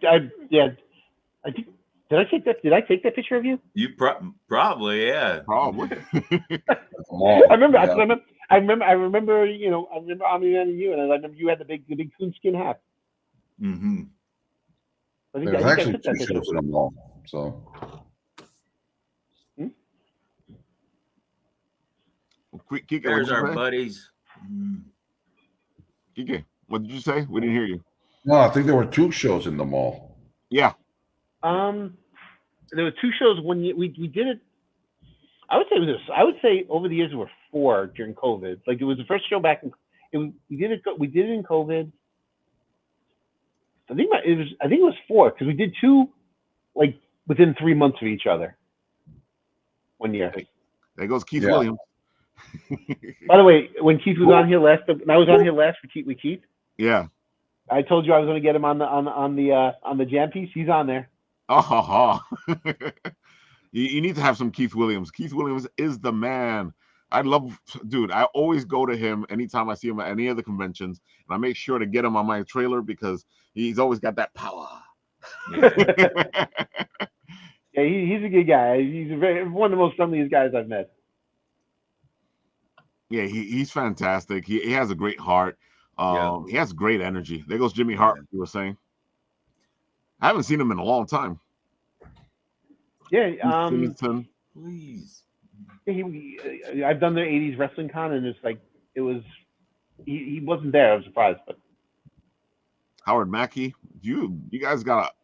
think did I take that picture of you? You probably, yeah. Probably. I remember Omni-Man and you, and I remember you had the big coonskin hat. Mm-hmm. I think There's I actually took that two picture. shows in the mall, so. Quique, there's our buddies. Quique, what did you say? We didn't hear you. No, I think there were 2 shows in the mall. Yeah. There were 2 shows. One year we did it. I would say over the years there were 4 during COVID. Like it was the first show back in. We did it in COVID. I think it was 4 because we did 2 like within 3 months of each other. One year. There goes Keith Williams. By the way, when Keith was on here last, and I was on here last with Keith. Yeah. I told you I was going to get him on the jam piece. He's on there. Oh, you need to have some Keith Williams. Keith Williams is the man. I love, dude. I always go to him anytime I see him at any of the conventions, and I make sure to get him on my trailer because he's always got that power. Yeah, he's a good guy. He's one of the most friendliest guys I've met. Yeah, he's fantastic. He has a great heart. Yeah. He has great energy. There goes Jimmy Yeah. Hart. You were saying. I haven't seen him in a long time. Yeah, Simonton. Please. I've done the '80s wrestling con, and it's like he wasn't there. I was surprised, but Howard Mackey. You guys got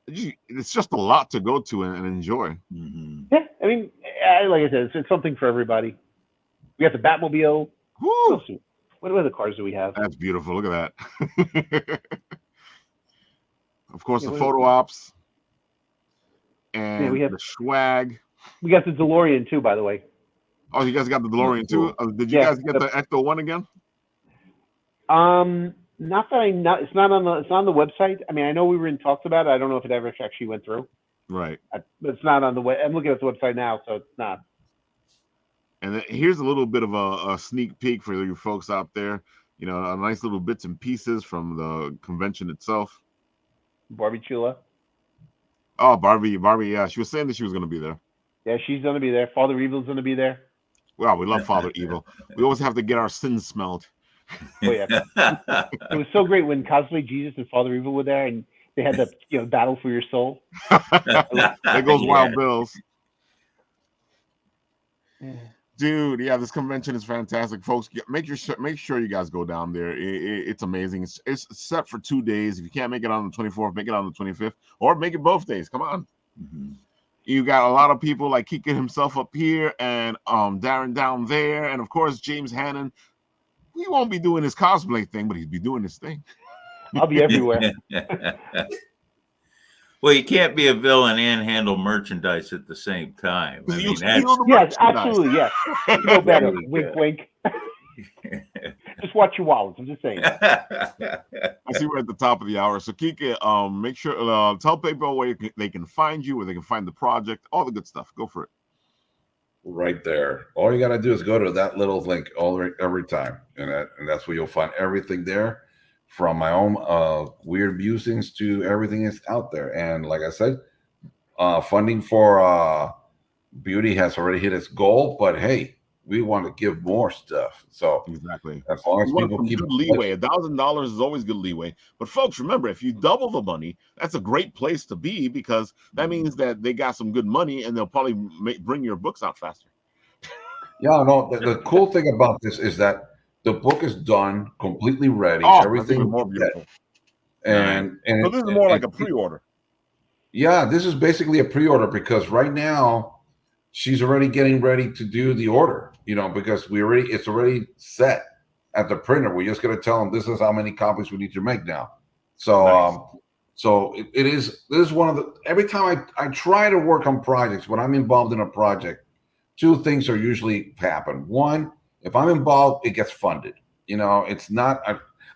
it's just a lot to go to and enjoy. Mm-hmm. yeah, I mean, like I said, it's something for everybody. We got the Batmobile. Woo! What other cars do we have? That's beautiful. Look at that. Of course, Yeah, the photo ops and we have the swag. we got the DeLorean too, by the way. Oh, you guys got the DeLorean too? Did you guys get the Ecto one again? Not that it's not on the website. I mean, I know we were in talks about it. I don't know if it ever actually went through. Right. But it's not on the web. I'm looking at the website now, so it's not. And then here's a little bit of a sneak peek for you folks out there. You know, a nice little bits and pieces from the convention itself. Barbie Chula. Oh, Barbie, yeah. She was saying that she was going to be there. Yeah, she's going to be there. Father Evil's going to be there. Wow, we love Father Evil. We always have to get our sins smelled. Oh, yeah. It was so great when Cosplay Jesus and Father Evil were there, and they had the battle for your soul. There goes Wild Bills. Yeah. Dude, yeah, this convention is fantastic, folks. Make sure you guys go down there. It's amazing. It's set for 2 days. If you can't make it on the 24th, make it on the 25th, or make it both days. Come on. Mm-hmm. You got a lot of people like Quique himself up here, and Darren down there, and of course James Hannon. He won't be doing his cosplay thing, but he'll be doing his thing. I'll be everywhere. Well, you can't be a villain and handle merchandise at the same time. I mean, yes, absolutely, yes. You know better. Wink, wink. Just watch your wallets. I'm just saying. I see we're at the top of the hour. So Quique, make sure tell people where they can find you, where they can find the project, all the good stuff. Go for it. Right there. All you got to do is go to that little link every time, and that's where you'll find everything there, from my own weird musings to everything that's out there. And like I said, funding for beauty has already hit its goal, but hey, we want to give more stuff. So exactly, as long as people keep good leeway, $1,000 is always good leeway. But folks, remember, if you double the money, that's a great place to be, because that means that they got some good money, and they'll probably bring your books out faster. Yeah, no. The cool thing about this is that the book is done, completely ready. Everything is more beautiful. And so this is more like a pre-order. Yeah, this is basically a pre-order, because right now she's already getting ready to do the order. Because it's already set at the printer. We're just going to tell them this is how many copies we need to make now. So, nice. This is one of the, every time I try to work on projects, when I'm involved in a project, two things are usually happen. One, if I'm involved, it gets funded. It's not,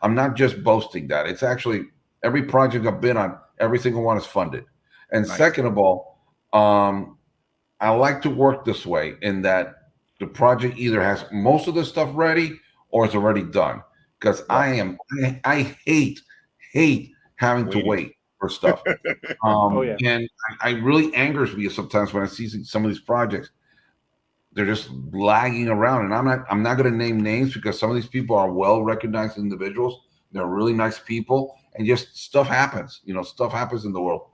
I'm not just boasting that. It's actually every project I've been on, every single one is funded. And nice. Second of all, I like to work this way, in that the project either has most of the stuff ready or it's already done. Because I hate having to wait for stuff. And I really angers me sometimes when I see some of these projects. They're just lagging around, and I'm not going to name names, because some of these people are well recognized individuals. They're really nice people, and just stuff happens. Stuff happens in the world.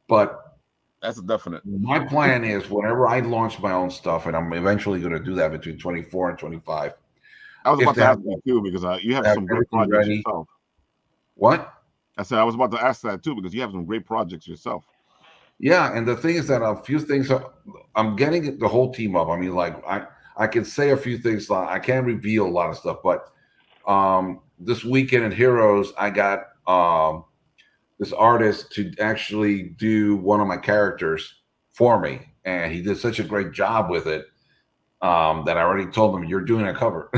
But that's a definite. My plan is, whenever I launch my own stuff, and I'm eventually going to do that between 24 and 25. I was about to ask you too, because you have some great projects yourself. What? I said I was about to ask that too, because you have some great projects yourself. Yeah, and the thing is that a few things I'm getting the whole team up. I mean, like I can say a few things. I can't reveal a lot of stuff, but this weekend at Heroes, I got this artist to actually do one of my characters for me, and he did such a great job with it that I already told him, you're doing a cover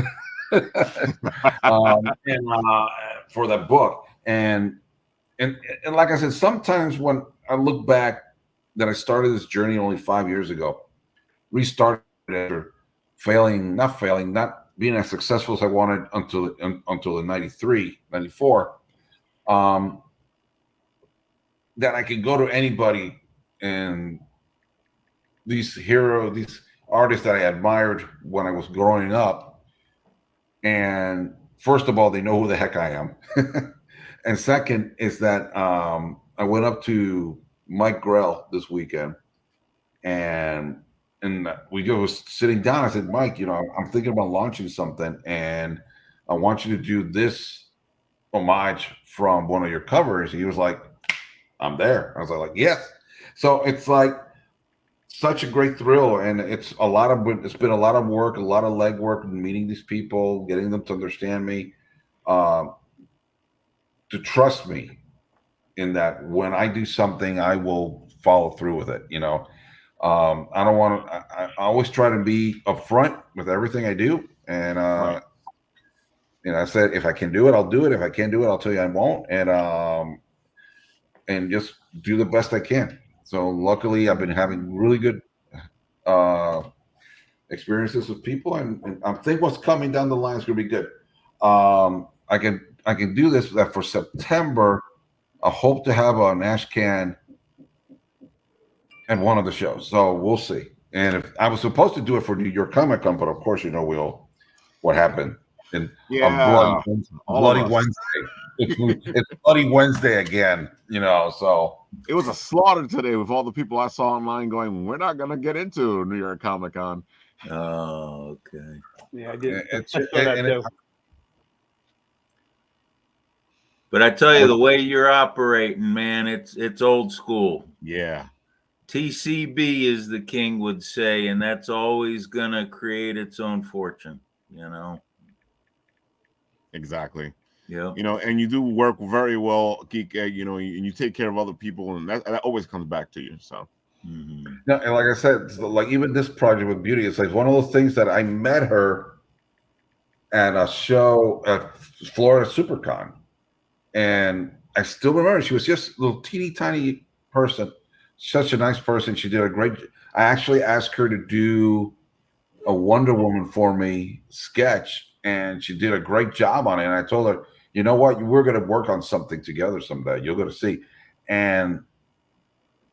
for that book. And like I said, sometimes when I look back, that I started this journey only 5 years ago, restarted after not being as successful as I wanted until the 93, 94, that I could go to anybody and these artists that I admired when I was growing up. And first of all, they know who the heck I am. And second is that I went up to Mike Grell this weekend, and we was sitting down. I said, Mike, I'm thinking about launching something, and I want you to do this homage from one of your covers. He was like, I'm there. I was like, yes. So it's like such a great thrill, and it's been a lot of work, a lot of legwork, meeting these people, getting them to understand me, to trust me in that when I do something, I will follow through with it. I don't want to. I always try to be upfront with everything I do, and Right. I said if I can do it, I'll do it. If I can't do it, I'll tell you I won't, and just do the best I can. So luckily, I've been having really good experiences with people, and I think what's coming down the line is going to be good. I can do this for September. I hope to have an ash can at one of the shows, so we'll see. And if I was supposed to do it for New York Comic Con, but of course, what happened in Bloody Wednesday. It's Bloody Wednesday again, so it was a slaughter today with all the people I saw online going, we're not going to get into New York Comic Con. Oh, okay. Yeah, I did. I saw that too. But I tell you, the way you're operating, man, it's old school. Yeah. TCB, as the king would say, and that's always gonna create its own fortune, Exactly. Yeah. And you do work very well, Geek, and you take care of other people, and that always comes back to you. So No, and like I said, like even this project with Beauty, it's like one of those things that I met her at a show at Florida SuperCon, and I still remember she was just a little teeny tiny person, such a nice person. She did a great. I actually asked her to do a Wonder Woman for me sketch, and she did a great job on it. And I told her, you know what, we're going to work on something together someday. You're going to see. And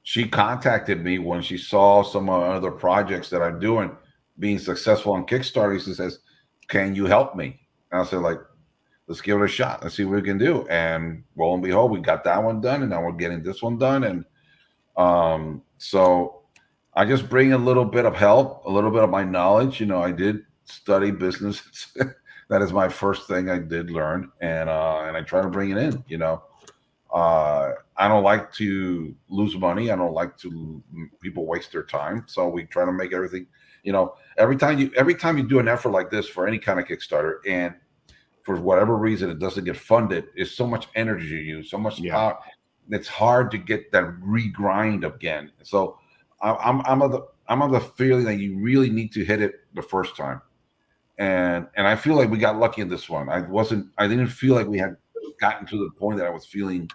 she contacted me when she saw some other projects that I'm doing being successful on Kickstarter. She says, can you help me? And I said, let's give it a shot. Let's see what we can do. And lo and behold, we got that one done, and now we're getting this one done. And so I just bring a little bit of help, a little bit of my knowledge. I did study business. That is my first thing I did learn, and I try to bring it in. I don't like to lose money. I don't like to people waste their time. So we try to make everything. Every time you do an effort like this for any kind of Kickstarter, and for whatever reason it doesn't get funded, it's so much energy you use, so much power. It's hard to get that regrind again. So I'm of the feeling that you really need to hit it the first time. And I feel like we got lucky in this one. I didn't feel like we had gotten to the point that I was feeling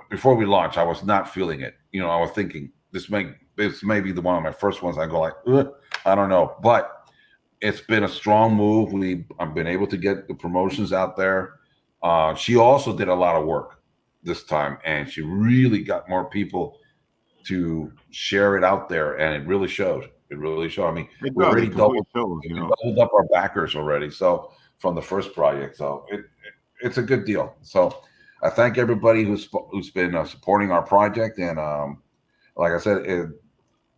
before we launched. I was not feeling it. I was thinking this may be the one of my first ones. I go like, I don't know, but it's been a strong move. I've been able to get the promotions out there. She also did a lot of work this time, and she really got more people to share it out there, and it really showed. It really showed. I mean, we already doubled up our backers already. So from the first project, so it's a good deal. So I thank everybody who's been supporting our project, and like I said,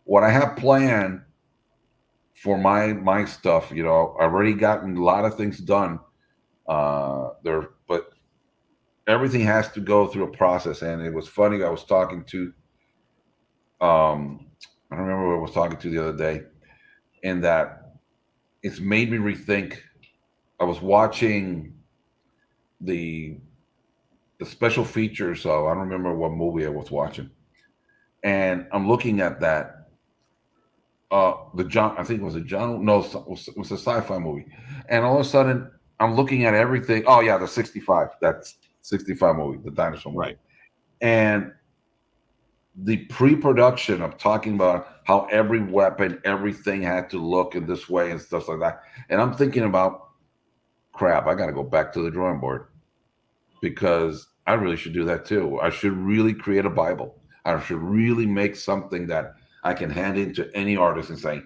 what I have planned for my stuff, I've already gotten a lot of things done there, but everything has to go through a process. And it was funny. I was talking to I don't remember who I was talking to the other day, and that it's made me rethink. I was watching the special features of, I don't remember what movie I was watching, and I'm looking at that. I think it was it was a sci-fi movie, and all of a sudden I'm looking at everything. Oh yeah, the 65. That's 65 movie, the dinosaur movie, right. And the pre-production of talking about how every weapon, everything had to look in this way and stuff like that. And I'm thinking about, crap, I got to go back to the drawing board because I really should do that too. I should really create a Bible. I should really make something that I can hand in to any artist and say,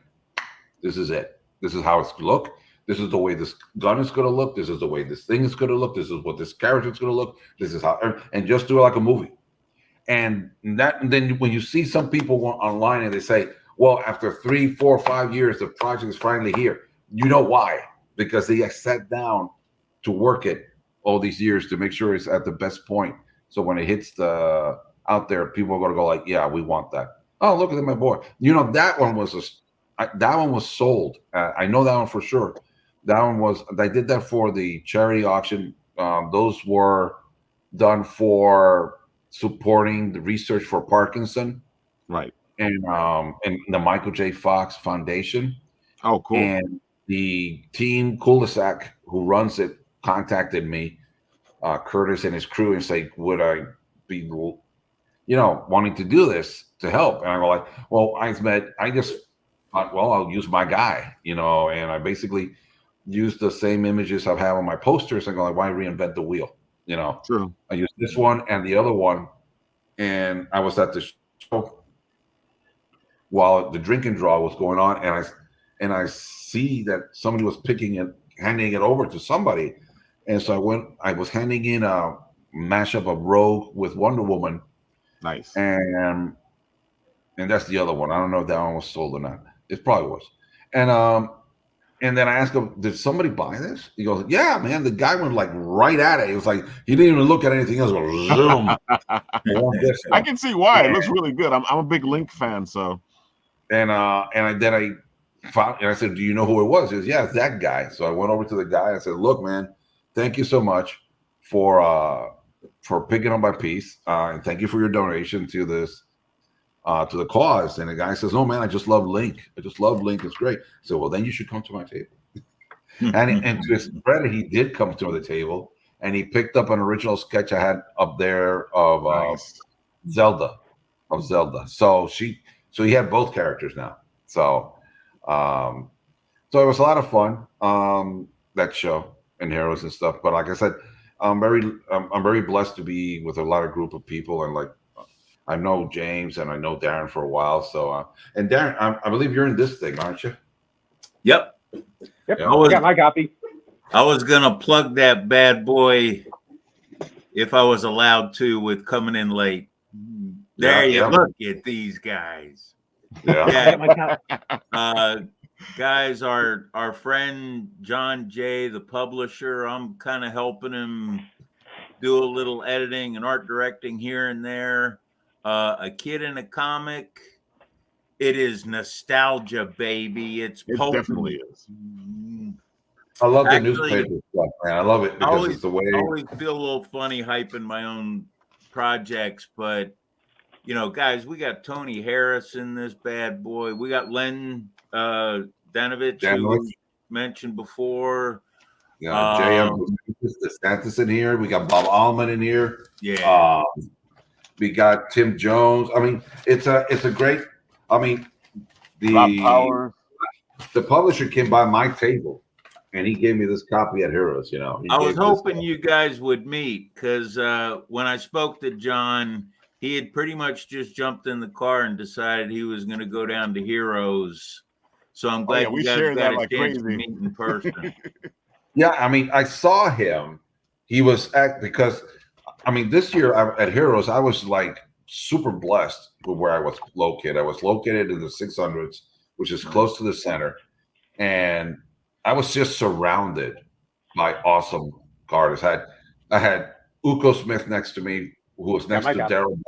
this is it. This is how it's going to look. This is the way this gun is going to look. This is the way this thing is going to look. This is what this character is going to look. This is how, and just do it like a movie. And then when you see some people online and they say, well, after 3, 4, 5 years, the project is finally here. You know why? Because they sat down to work it all these years to make sure it's at the best point. So when it hits out there, people are going to go like, yeah, we want that. Oh, look at my boy. You know, that one was sold. I know that one for sure. That one was, I did that for the charity auction. Those were done for supporting the research for Parkinson, right? And the Michael J. Fox Foundation. Oh, cool. And the team Cul-de-sac who runs it contacted me, Curtis and his crew, and say, would I be, wanting to do this to help? And I go like, well, I'll use my guy, and I basically use the same images I've had on my posters and go like, why reinvent the wheel? True. I used this one and the other one, and I was at the show while the drink and draw was going on, and I see that somebody was picking it, handing it over to somebody, and so I was handing in a mashup of Rogue with Wonder Woman. Nice. And that's the other one. I don't know if that one was sold or not. It probably was. And then I asked him, did somebody buy this? He goes, yeah, man. The guy went like right at it. It was like he didn't even look at anything else. Zoom. I can see why. It looks really good. I'm a big Link fan, so. And then I found, and I said, do you know who it was? He goes, yeah, it's that guy. So I went over to the guy. I said, look, man, thank you so much for picking up my piece, and thank you for your donation to this. To the cause. And the guy says, oh man, I just love Link. It's great. So, well, then you should come to my table. and to his credit, he did come to the table and he picked up an original sketch I had up there of nice. Zelda. So he had both characters now. So it was a lot of fun, that show and Heroes and stuff. But like I said, I'm very blessed to be with a lot of group of people, and like, I know James and I know Darren for a while. So, and Darren, I believe you're in this thing, aren't you? Yep. I got my copy. I was going to plug that bad boy if I was allowed to with coming in late. There you look at these guys. Yeah. Guys, our friend John Jay, the publisher, I'm kind of helping him do a little editing and art directing here and there. A Kid in a Comic. It is nostalgia, baby. It definitely is. I love the newspaper stuff, man. I love it because it's the way. I always feel a little funny hyping my own projects, but guys, we got Tony Harris in this bad boy. We got Len Danovich, who was mentioned before. Yeah, J.M. DeSantis in here. We got Bob Allman in here. Yeah. We got Tim Jones. I mean, it's a great. I mean, the publisher came by my table, and he gave me this copy at Heroes. I was hoping you guys would meet because when I spoke to John, he had pretty much just jumped in the car and decided he was going to go down to Heroes. So I'm glad you guys got a chance to meet in person. Yeah, I mean, I saw him. He was because. I mean, this year at Heroes, I was like super blessed with where I was located. I was located in the 600s, which is close to the center. And I was just surrounded by awesome artists. I had Uko Smith next to me, who was next to Daryl,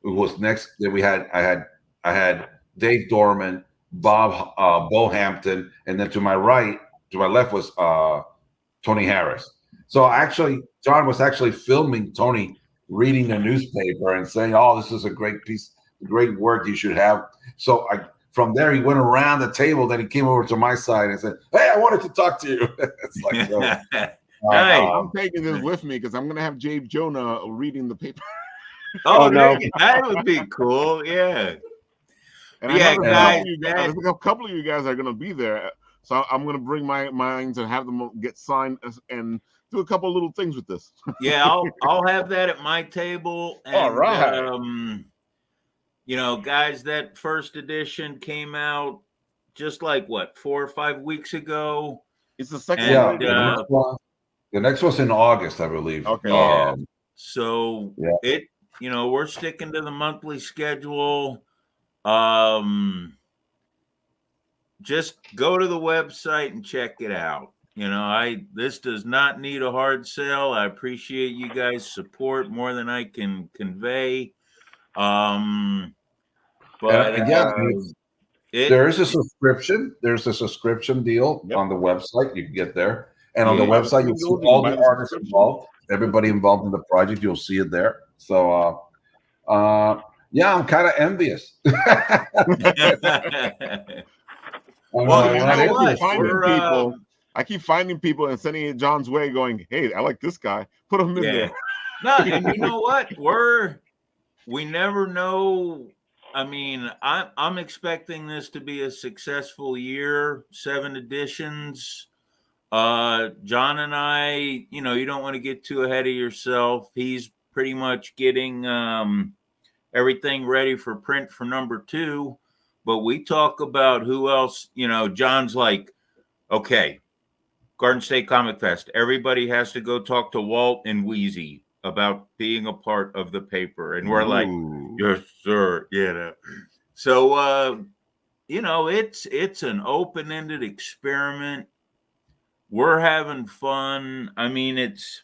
who was next. Then I had Dave Dorman, Bo Hampton, and then to my left was Tony Harris. So actually, John was actually filming Tony reading the newspaper and saying, "Oh, this is a great piece, great work you should have." So from there, he went around the table. Then he came over to my side and said, "Hey, I wanted to talk to you." It's like, so, I'm taking this with me because I'm going to have Jabe Jonah reading the paper. Oh, no. that would be cool. Yeah. And Yeah, I know guys, there's a couple of you guys are gonna be there, so I'm gonna bring my mines and have them get signed and do a couple little things with this. yeah, I'll have that at my table. And All right. you know, guys, that first edition came out just like what, 4 or 5 weeks ago. It's the second Yeah, one. Right? the next one's in August, I believe. Okay. Yeah. So Yeah. it, you know, we're sticking to the monthly schedule. Just go to the website and check it out. You know, this does not need a hard sell. I appreciate you guys' support more than I can convey. But yeah, there is a subscription. There's a subscription deal on the website. You can get there, and on the website you'll see all the artists involved, everybody involved in the project. You'll see it there. So, yeah, I'm kind of envious. Well, you know what? I keep finding people and sending it John's way, going, "Hey, I like this guy. Put him in there." No, and you know what? We never know. I mean, I'm expecting this to be a successful year. 7 editions. John and I, you know, you don't want to get too ahead of yourself. He's pretty much getting everything ready for print for number 2. But we talk about who else, you know, John's like, okay, Garden State Comic Fest. Everybody has to go talk to Walt and Wheezy about being a part of the paper. And we're like, yes, sir. You know. So, you know, it's an open-ended experiment. We're having fun. I mean, it's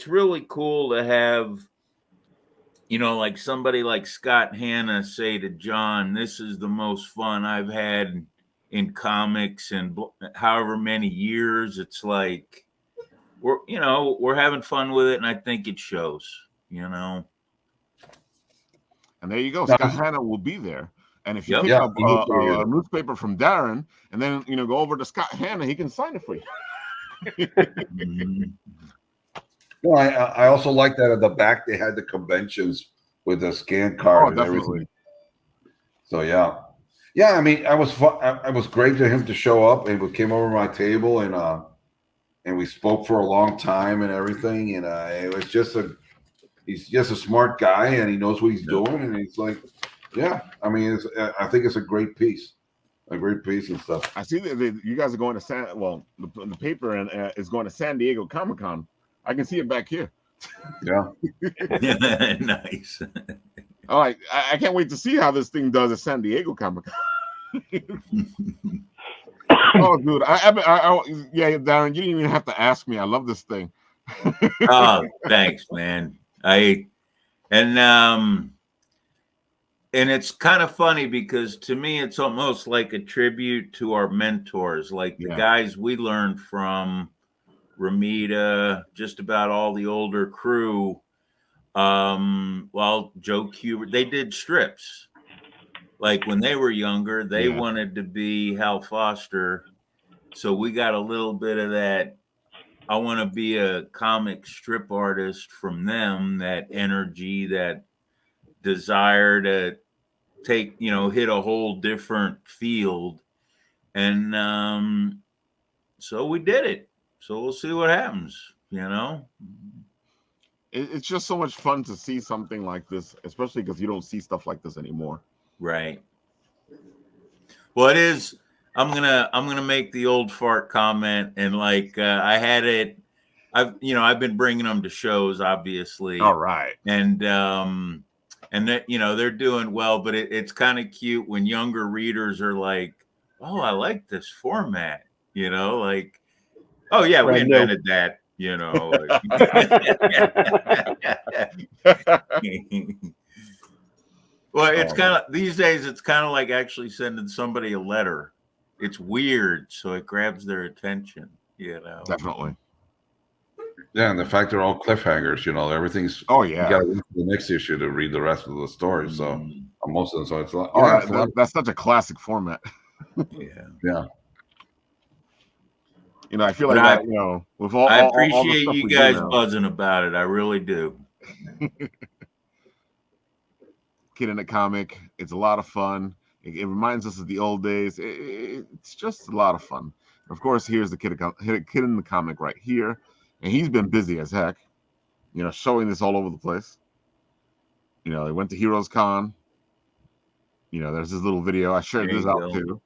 really cool to have, you know, like somebody like Scott Hanna say to John, this is the most fun I've had in comics in however many years. It's like, we're having fun with it. And I think it shows, you know. And there you go. Scott Hanna will be there. And if you pick up a newspaper from Darren and then, you know, go over to Scott Hanna, he can sign it for you. Well, I also like that at the back they had the conventions with the scan card and everything. So yeah. I mean, I was great to him to show up, and we came over my table and we spoke for a long time and everything. And it was he's just a smart guy, and he knows what he's doing. And he's like, yeah. I mean, I think it's a great piece. A great piece and stuff. I see that you guys are going to the paper and is going to San Diego Comic-Con. I can see it back here. Yeah. Nice. All right. I can't wait to see how this thing does at San Diego Comic-Con. Oh, dude. Yeah, Darren, you didn't even have to ask me. I love this thing. Oh, thanks, man. And it's kind of funny because to me, it's almost like a tribute to our mentors, like the guys we learned from, Ramita, just about all the older crew. Well, Joe Kubert, they did strips. Like when they were younger, they wanted to be Hal Foster. So we got a little bit of that. I want to be a comic strip artist from them, that energy, that desire to take, you know, hit a whole different field. And so we did it. So we'll see what happens, you know. It's just so much fun to see something like this, especially because you don't see stuff like this anymore. Right. Well, it is. I'm gonna make the old fart comment, and like I had it. I've been bringing them to shows, obviously. All right. And that, you know, they're doing well, but it's kind of cute when younger readers are like, "Oh, I like this format," you know, like, "Oh yeah, we invented that," you know. Well, it's kind of these days. It's kind of like actually sending somebody a letter. It's weird, so it grabs their attention. You know, definitely. Yeah, and the fact they're all cliffhangers. You know, everything's. Oh yeah. You got to wait for the next issue to read the rest of the story. So most of them. So it's like, that's such a classic format. Yeah. You know, I feel like that. You know, with all I appreciate all the stuff you we guys do now. buzzing about it. I really do. Kid in a Comic. It's a lot of fun. It reminds us of the old days. It's just a lot of fun. Of course, here's the Kid in the Comic right here, and he's been busy as heck. Showing this all over the place. They went to Heroes Con. There's this little video. I shared this out too.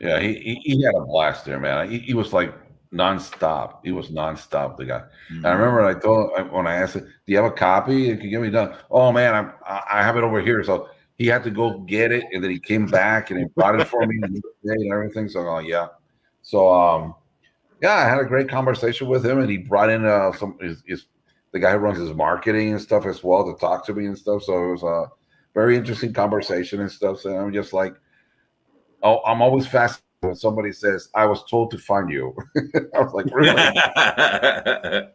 Yeah, he had a blast there, man. He was like nonstop. He was nonstop, the guy. And I remember I told him when I asked him, "Do you have a copy? You can give me done." "Oh man, I have it over here." So he had to go get it, and then he came back and he brought it for me and everything. So yeah, so yeah, I had a great conversation with him, and he brought in the guy who runs his marketing and stuff as well to talk to me and stuff. So it was a very interesting conversation and stuff. So I'm just like, oh, I'm always fascinated when somebody says, "I was told to find you." I was like, really? I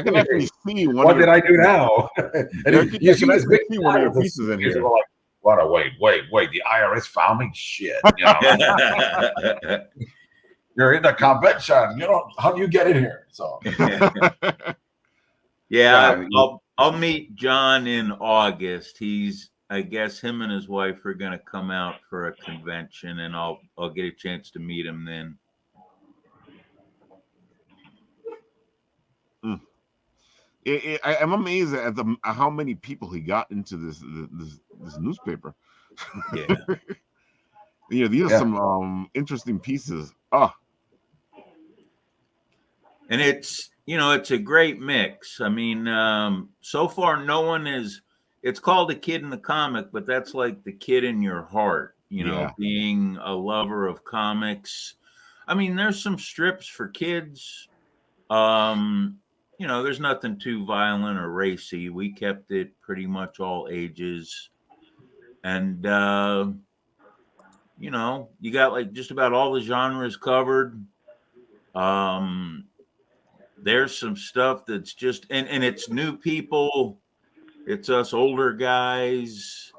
can actually see what did I do now? And you can actually see one of your pieces in here. Like, what? Wait! The IRS found me. Shit! You're in the convention. How do you get in here? So. Yeah, I'll meet John in August. I guess him and his wife are going to come out for a convention, and I'll get a chance to meet him then. I'm amazed at how many people he got into this newspaper. Yeah. These are some interesting pieces. And it's a great mix. I mean, so far no one is. It's called A Kid in the Comic, but that's like the kid in your heart, being a lover of comics. I mean, there's some strips for kids. There's nothing too violent or racy. We kept it pretty much all ages. And, you got like just about all the genres covered. There's some stuff that's just, and it's new people. It's us older guys.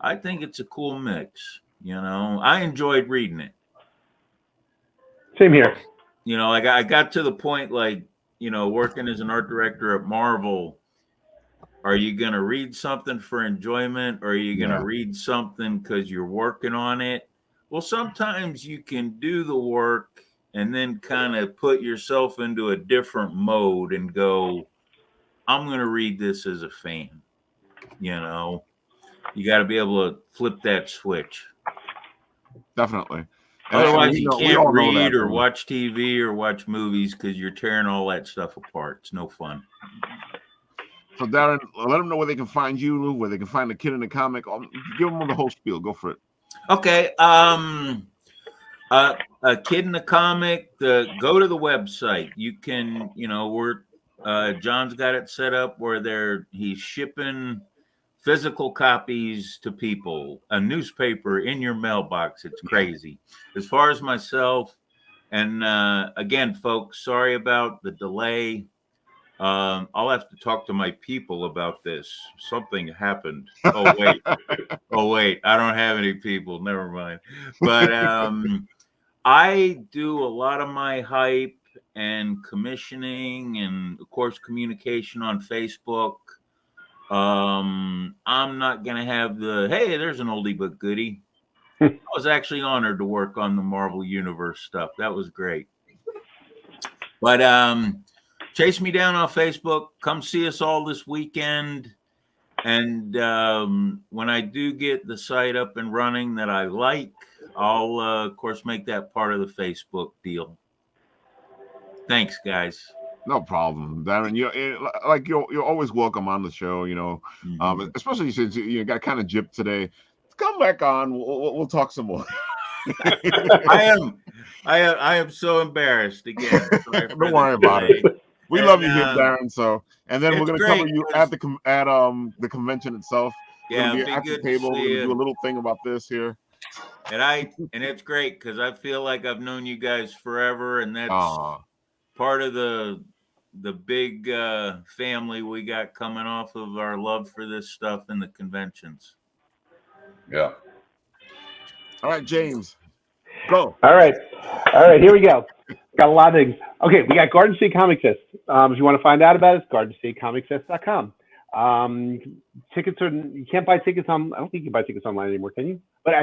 I think it's a cool mix. I enjoyed reading it. Same here. I got to the point, like, working as an art director at Marvel. Are you going to read something for enjoyment, or are you going to read something because you're working on it? Well, sometimes you can do the work and then kind of put yourself into a different mode and go, I'm going to read this as a fan. You got to be able to flip that switch. Definitely. Otherwise, you can't read or watch TV or watch movies because you're tearing all that stuff apart. It's no fun. So, Darren, let them know where they can find you, where they can find the Kid in the Comic. Give them the whole spiel. Go for it. Okay. A Kid in the Comic. Go to the website. You can, John's got it set up where he's shipping physical copies to people, a newspaper in your mailbox. It's crazy. As far as myself, and again, folks, sorry about the delay. I'll have to talk to my people about this. Something happened. Oh wait, I don't have any people. Never mind. But I do a lot of my hype and commissioning and, of course, communication on Facebook. I'm not going to have hey, there's an oldie but goodie. I was actually honored to work on the Marvel Universe stuff. That was great. But chase me down on Facebook. Come see us all this weekend. And when I do get the site up and running that I like, I'll, of course, make that part of the Facebook deal. Thanks, guys. No problem, Darren. You're always welcome on the show. Especially since you got kind of gypped today. Come back on. We'll talk some more. I am so embarrassed again. Don't worry about it. We love you here, Darren. So, and then we're gonna cover you at the convention itself. Yeah, we're gonna be at the table. We're gonna do a little thing about this here. And it's great because I feel like I've known you guys forever, and that's part of the big family we got coming off of our love for this stuff in the conventions. Yeah. All right, James. Go. All right. Here we go. Got a lot of things. Okay, we got Garden State Comic Fest. If you want to find out about it, it's GardenStateComicFest.com. Tickets are, you can't buy tickets on, I don't think you can buy tickets online anymore, can you? But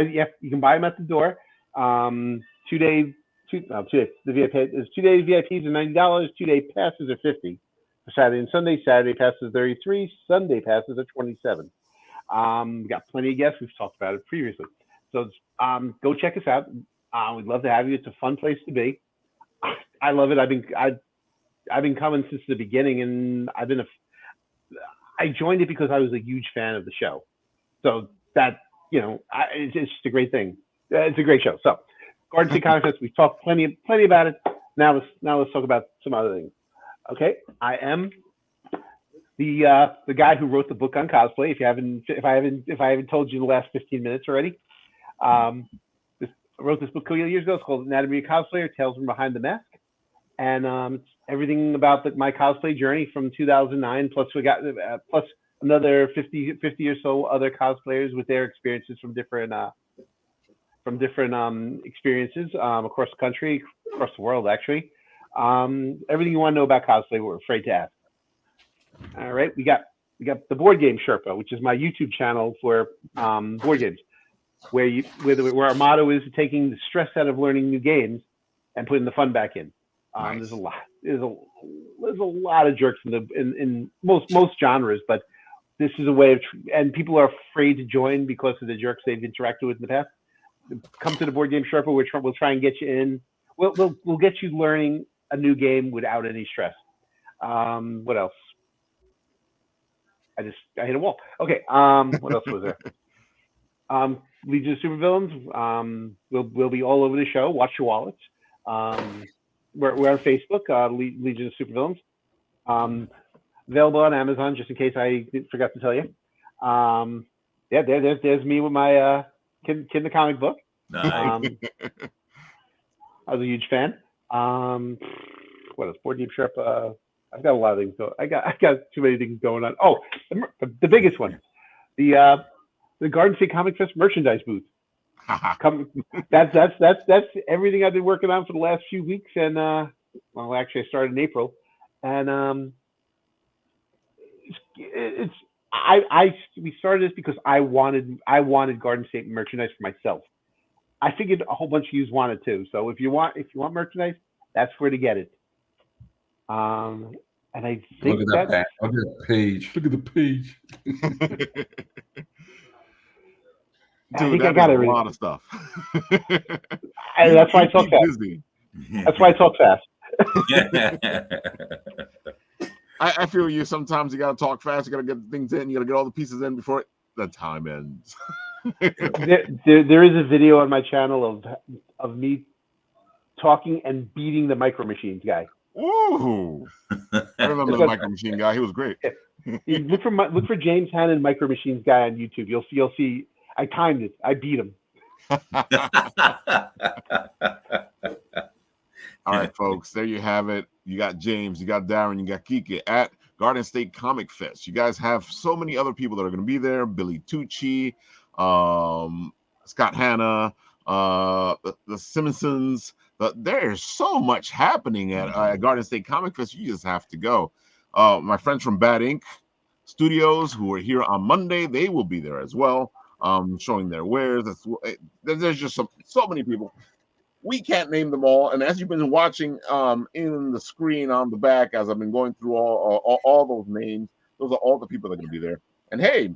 you can buy them at the door. 2 days, the VIP is 2 day VIPs are $90, 2 day passes are $50 for Saturday and Sunday. Saturday passes are $33, Sunday passes are $27. We got plenty of guests. We've talked about it previously. So go check us out. We'd love to have you. It's a fun place to be. I love it. I've been coming since the beginning, and I joined it because I was a huge fan of the show. So that, it's just a great thing. It's a great show. So Garden State Comic Fest, we've talked plenty about it. Now let's talk about some other things. Okay, I am the guy who wrote the book on cosplay. If I haven't told you in the last 15 minutes already, I wrote this book a couple years ago. It's called Anatomy of Cosplayer: Tales from Behind the Mask, and it's everything about my cosplay journey from 2009. Plus we got plus another 50 or so other cosplayers with their experiences from different experiences across the country, across the world, actually. Everything you want to know about cosplay, we're afraid to ask. All right, we got the Board Game Sherpa, which is my YouTube channel for board games, where our motto is taking the stress out of learning new games and putting the fun back in. Nice. There's a lot of jerks in most genres, but this is a way of, and people are afraid to join because of the jerks they've interacted with in the past. Come to the Board Game Sherpa. We'll try and get you in. We'll get you learning a new game without any stress. What else? I hit a wall. Okay. What else was there? Legion of Supervillains. We'll be all over the show. Watch your wallets. We're on Facebook. Legion of Supervillains. Available on Amazon, just in case I forgot to tell you. Yeah, there's me with my Kid the Comic Book. Nice. I was a huge fan. What else? Board Game Sherpa. I've got a lot of things. I got too many things going on. Oh, the biggest one, the Garden State Comic Fest merchandise booth. That's everything I've been working on for the last few weeks, and well, actually, I started in April, and we started this because I wanted Garden State merchandise for myself. I figured a whole bunch of you wanted too. So if you want merchandise, that's where to get it. And I think look at that page. Look at the page. Dude, I got a lot of stuff. That's why I talk fast. That's why I talk fast. I feel you. Sometimes you gotta talk fast. You gotta get things in. You gotta get all the pieces in before the time ends. there is a video on my channel of me talking and beating the Micro Machines guy. Ooh, I remember the Micro Machine guy. He was great. Look for James Hannon Micro Machines guy on YouTube. You'll see. I timed it. I beat him. All right, folks. There you have it. You got James, you got Darren, you got Quique at Garden State Comic Fest. You guys have so many other people that are going to be there. Billy Tucci, Scott Hanna, the Simpsons. There's so much happening at Garden State Comic Fest. You just have to go. My friends from Bad Ink Studios, who are here on Monday, they will be there as well, showing their wares. There's just so many people. We can't name them all, and as you've been watching in the screen on the back, as I've been going through all those names, those are all the people that are going to be there. And hey,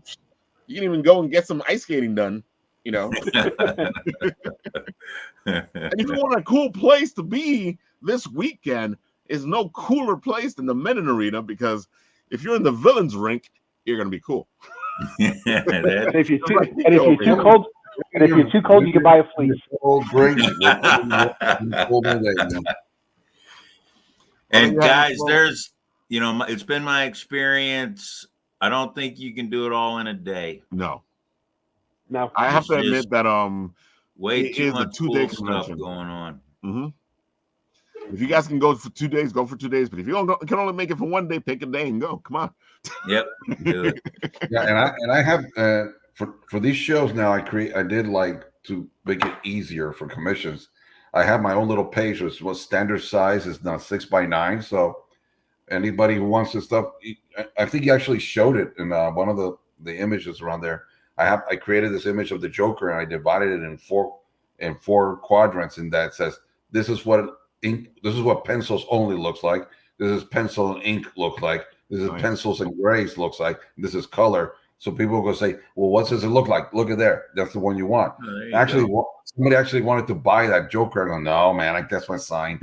you can even go and get some ice skating done, And if you want a cool place to be this weekend, is no cooler place than the Menon Arena, because if you're in the Villains rink, you're going to be cool. If you're too cold. And if you're too cold, you can buy a fleece. And guys, there's, it's been my experience. I don't think you can do it all in a day. No. I have to admit that way too much cool stuff going on. Mm-hmm. If you guys can go for 2 days, go for 2 days. But if you can only make it for 1 day, pick a day and go. Come on. Yep. Do it. Yeah, and I have. For these shows now, I did like to make it easier for commissions. I have my own little page, which was standard size is now 6x9. So Anybody who wants this stuff, I think he actually showed it in one of the images around there. I created this image of the Joker and I divided it in four quadrants, and that says this is what ink, this is what pencils only looks like. This is pencil and ink looks like. This is pencils and grays looks like. This is color. So people will go say, well, what does it look like? Look at there. That's the one you want. Actually, somebody actually wanted to buy that Joker. I go, no, man, that's my sign.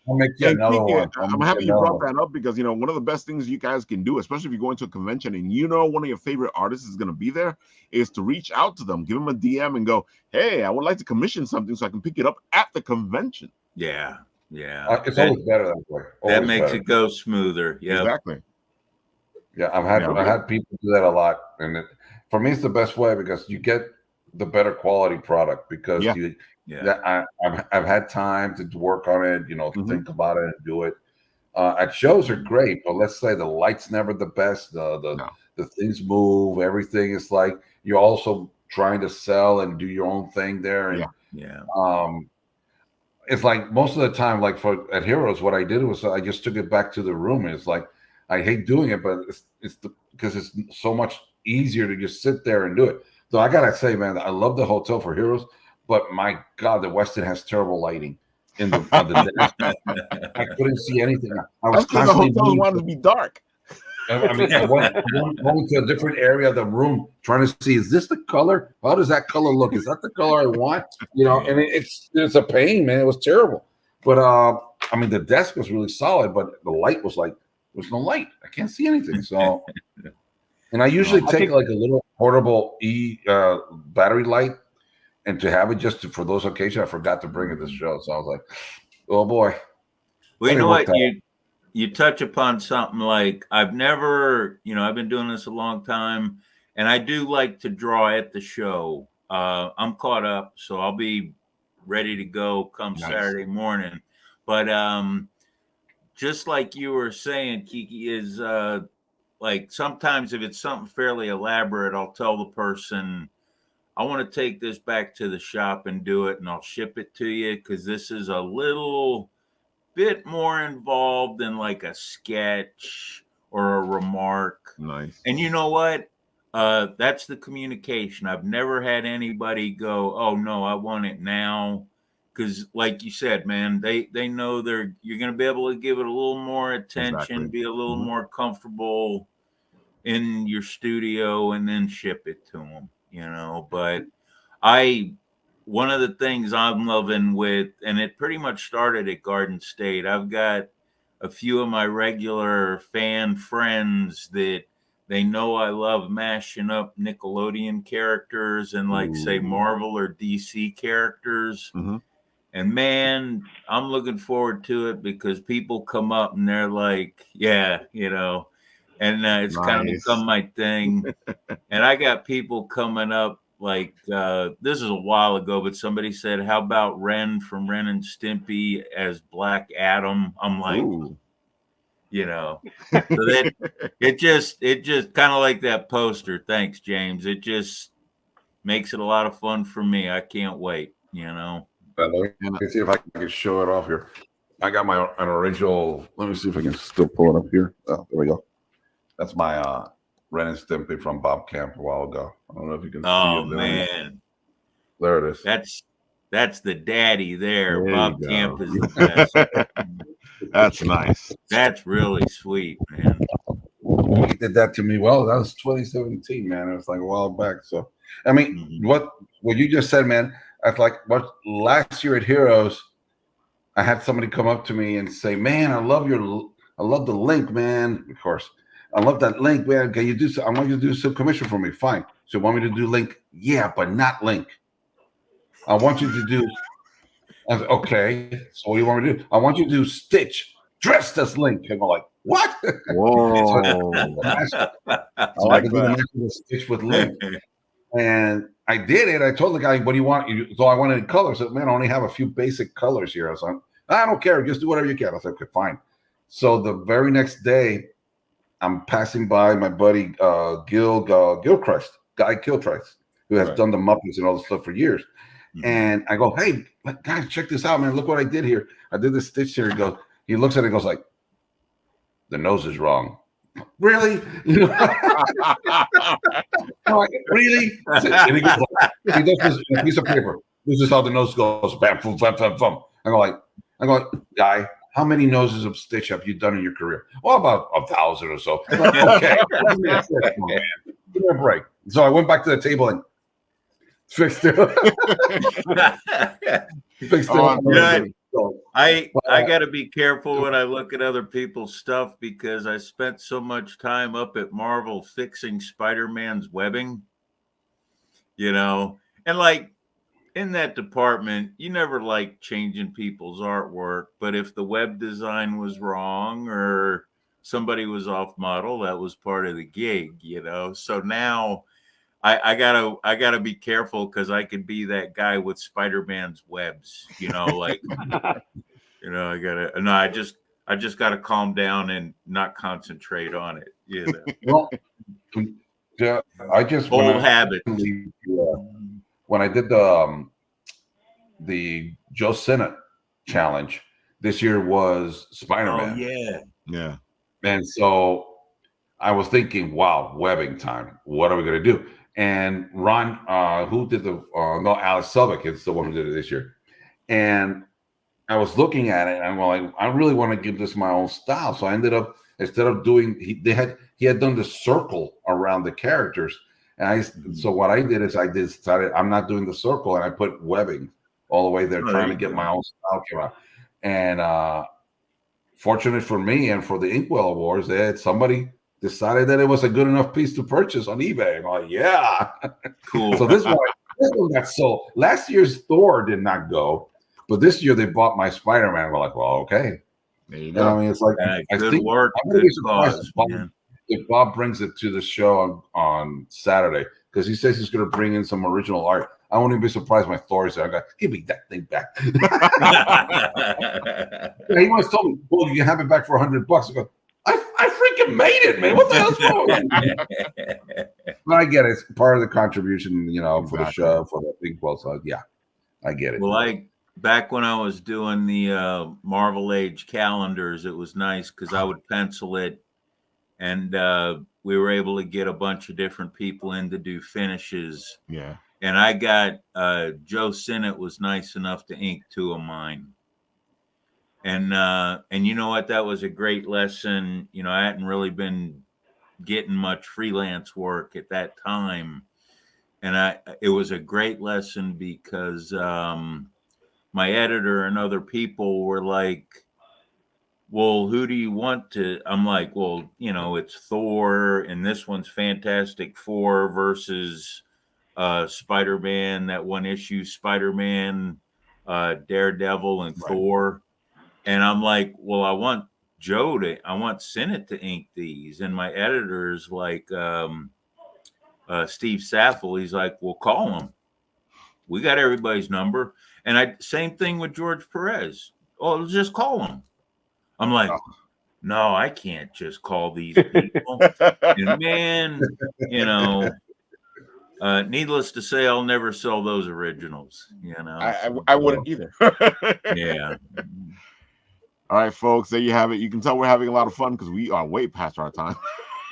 I'll make you another one. I'm happy you brought that up because, one of the best things you guys can do, especially if you go into a convention and one of your favorite artists is going to be there, is to reach out to them, give them a DM and go, hey, I would like to commission something so I can pick it up at the convention. Yeah. It's always better that way. That makes it go smoother. Yeah. Exactly. Yeah, I've had people do that a lot. And for me, it's the best way because you get the better quality product because I've had time to work on it, to think about it and do it. At shows are great, but let's say the light's never the best. The things move. Everything is like you're also trying to sell and do your own thing there. And it's like most of the time, like at Heroes, what I did was I just took it back to the room. It's like I hate doing it, but it's because it's so much easier to just sit there and do it. So I gotta say, man, I love the hotel for Heroes. But my God, the Westin has terrible lighting in the I couldn't see anything. I was constantly the hotel wanted to be dark. I mean, I went to a different area of the room trying to see, is this the color? How does that color look? Is that the color I want? And it's a pain, man. It was terrible. But I mean, the desk was really solid, but the light was like, there's no light. I can't see anything. So, and I usually take like a little portable battery light, and to have it just for those occasions. I forgot to bring it this show, so I was like, oh boy. Well, you know what? You touch upon something like I've never, I've been doing this a long time, and I do like to draw at the show. I'm caught up, so I'll be ready to go come Saturday morning. But just like you were saying, Kiki, is like sometimes if it's something fairly elaborate, I'll tell the person, I want to take this back to the shop and do it, and I'll ship it to you because this is a little bit more involved than like a sketch or a remark. Nice. And you know what? That's the communication. I've never had anybody go, oh no, I want it now. Because like you said, man, they know you're going to be able to give it a little more attention, be a little more comfortable in your studio, and then ship it to them, But one of the things I'm loving with, and it pretty much started at Garden State, I've got a few of my regular fan friends that they know I love mashing up Nickelodeon characters and like say Marvel or DC characters. And man, I'm looking forward to it because people come up and they're like, and it's kind of become my thing. And I got people coming up like, this is a while ago, but somebody said, how about Ren from Ren and Stimpy as Black Adam? I'm like, so that it just kind of like that poster. Thanks, James. It just makes it a lot of fun for me. I can't wait, Let me see if I can show it off here. I got an original. Let me see if I can still pull it up here. Oh, there we go. That's my Ren and Stimpy from Bob Camp a while ago. I don't know if you can see it. Oh, man. There it is. That's the daddy there. Bob Camp is the best. That's nice. That's really sweet, man. He did that to me. Well, that was 2017, man. It was like a while back. So, I mean, what you just said, man, that's like last year at Heroes, I had somebody come up to me and say, man, I love the link, man. Of course. I love that link, man. Can you I want you to do some commission for me. Fine. So you want me to do link? Yeah, but not link. I want you to do. I said, okay. So what do you want me to do? I want you to do Stitch dressed as Link. And I'm like, what? Whoa. I like to do the Stitch with Link. And I did it. I told the guy, what do you want? So I wanted colors. I said, man, I only have a few basic colors here. I was like, I don't care. Just do whatever you can. I said, okay, fine. So the very next day, I'm passing by my buddy Gilchrist, Guy Gilchrist, who has done the Muppets and all this stuff for years. And I go, hey, guys, check this out, man. Look what I did here. I did this Stitch here. He goes, He looks at it and goes like, the nose is wrong. Really? You know? I'm like, really? And he goes like, he does this in a piece of paper. This is how the nose goes. Bam, boom, bam, bam, bam. I go, guy, how many noses of Stitch have you done in your career? Well, about 1,000 or so. I'm like, okay, give me a break. So I went back to the table and fixed it. I got to be careful when I look at other people's stuff because I spent so much time up at Marvel fixing Spider-Man's webbing, you know, and like in that department, you never like changing people's artwork, but if the web design was wrong or somebody was off model, that was part of the gig, you know. So now I gotta be careful because I could be that guy with Spider-Man's webs, you know, like you know, I just gotta calm down and not concentrate on it, you know. Well, I just old habits. When I did the Joe Sinnott challenge, this year was Spider-Man. Oh yeah. And so I was thinking, wow, webbing time. What are we going to do? And Ron, who did Alex Selvig is the one who did it this year. And I was looking at it and I'm like, I really want to give this my own style. So I ended up, instead of doing, he had done the circle around the characters. And so what I did is I decided I'm not doing the circle and I put webbing all the way there, trying to get my own style came out. And fortunate for me and for the Inkwell Awards, somebody decided that it was a good enough piece to purchase on eBay. I'm like, yeah, cool. So this one got sold. Last year's Thor did not go, but this year they bought my Spider-Man. We're like, well, okay. There you go. I mean, it's like good work. Good cause, if Bob brings it to the show on Saturday, because he says he's going to bring in some original art. I won't even be surprised when Thor is there. I go, give me that thing back. He once told me, well, you can have it back for $100. I go, I freaking made it, man. What the hell's wrong with me? But I get it. It's part of the contribution, you know, for the show, for the big well. So yeah, I get it. Well, back when I was doing the Marvel Age calendars, it was nice because I would pencil it, and we were able to get a bunch of different people in to do finishes. Yeah. And I got Joe Sinnott was nice enough to ink 2 of mine. And you know what? That was a great lesson. You know, I hadn't really been getting much freelance work at that time. And it was a great lesson because my editor and other people were like, well, who do you want to? I'm like, well, you know, it's Thor and this one's Fantastic Four versus Spider-Man, that one issue, Spider-Man, Daredevil, and Thor. And I'm like, well, I want Sinnott to ink these. And my editor's like, Steve Saffel, he's like, well, call him. We got everybody's number. And same thing with George Perez. Oh, just call him. I'm like, no, I can't just call these people. And man, you know, needless to say, I'll never sell those originals. You know, I wouldn't either. Yeah. All right, folks, there you have it. You can tell we're having a lot of fun because we are way past our time.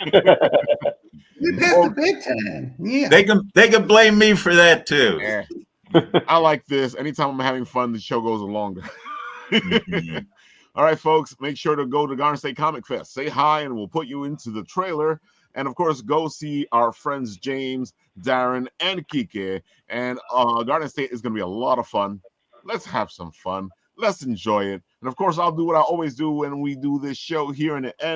We passed the big time. Yeah. They can blame me for that too. Yeah. I like this. Anytime I'm having fun, the show goes longer. All right, folks, make sure to go to Garden State Comic Fest. Say hi, and we'll put you into the trailer. And, of course, go see our friends James, Darren, and Quique. And Garden State is going to be a lot of fun. Let's have some fun. Let's enjoy it. And, of course, I'll do what I always do when we do this show here in the end.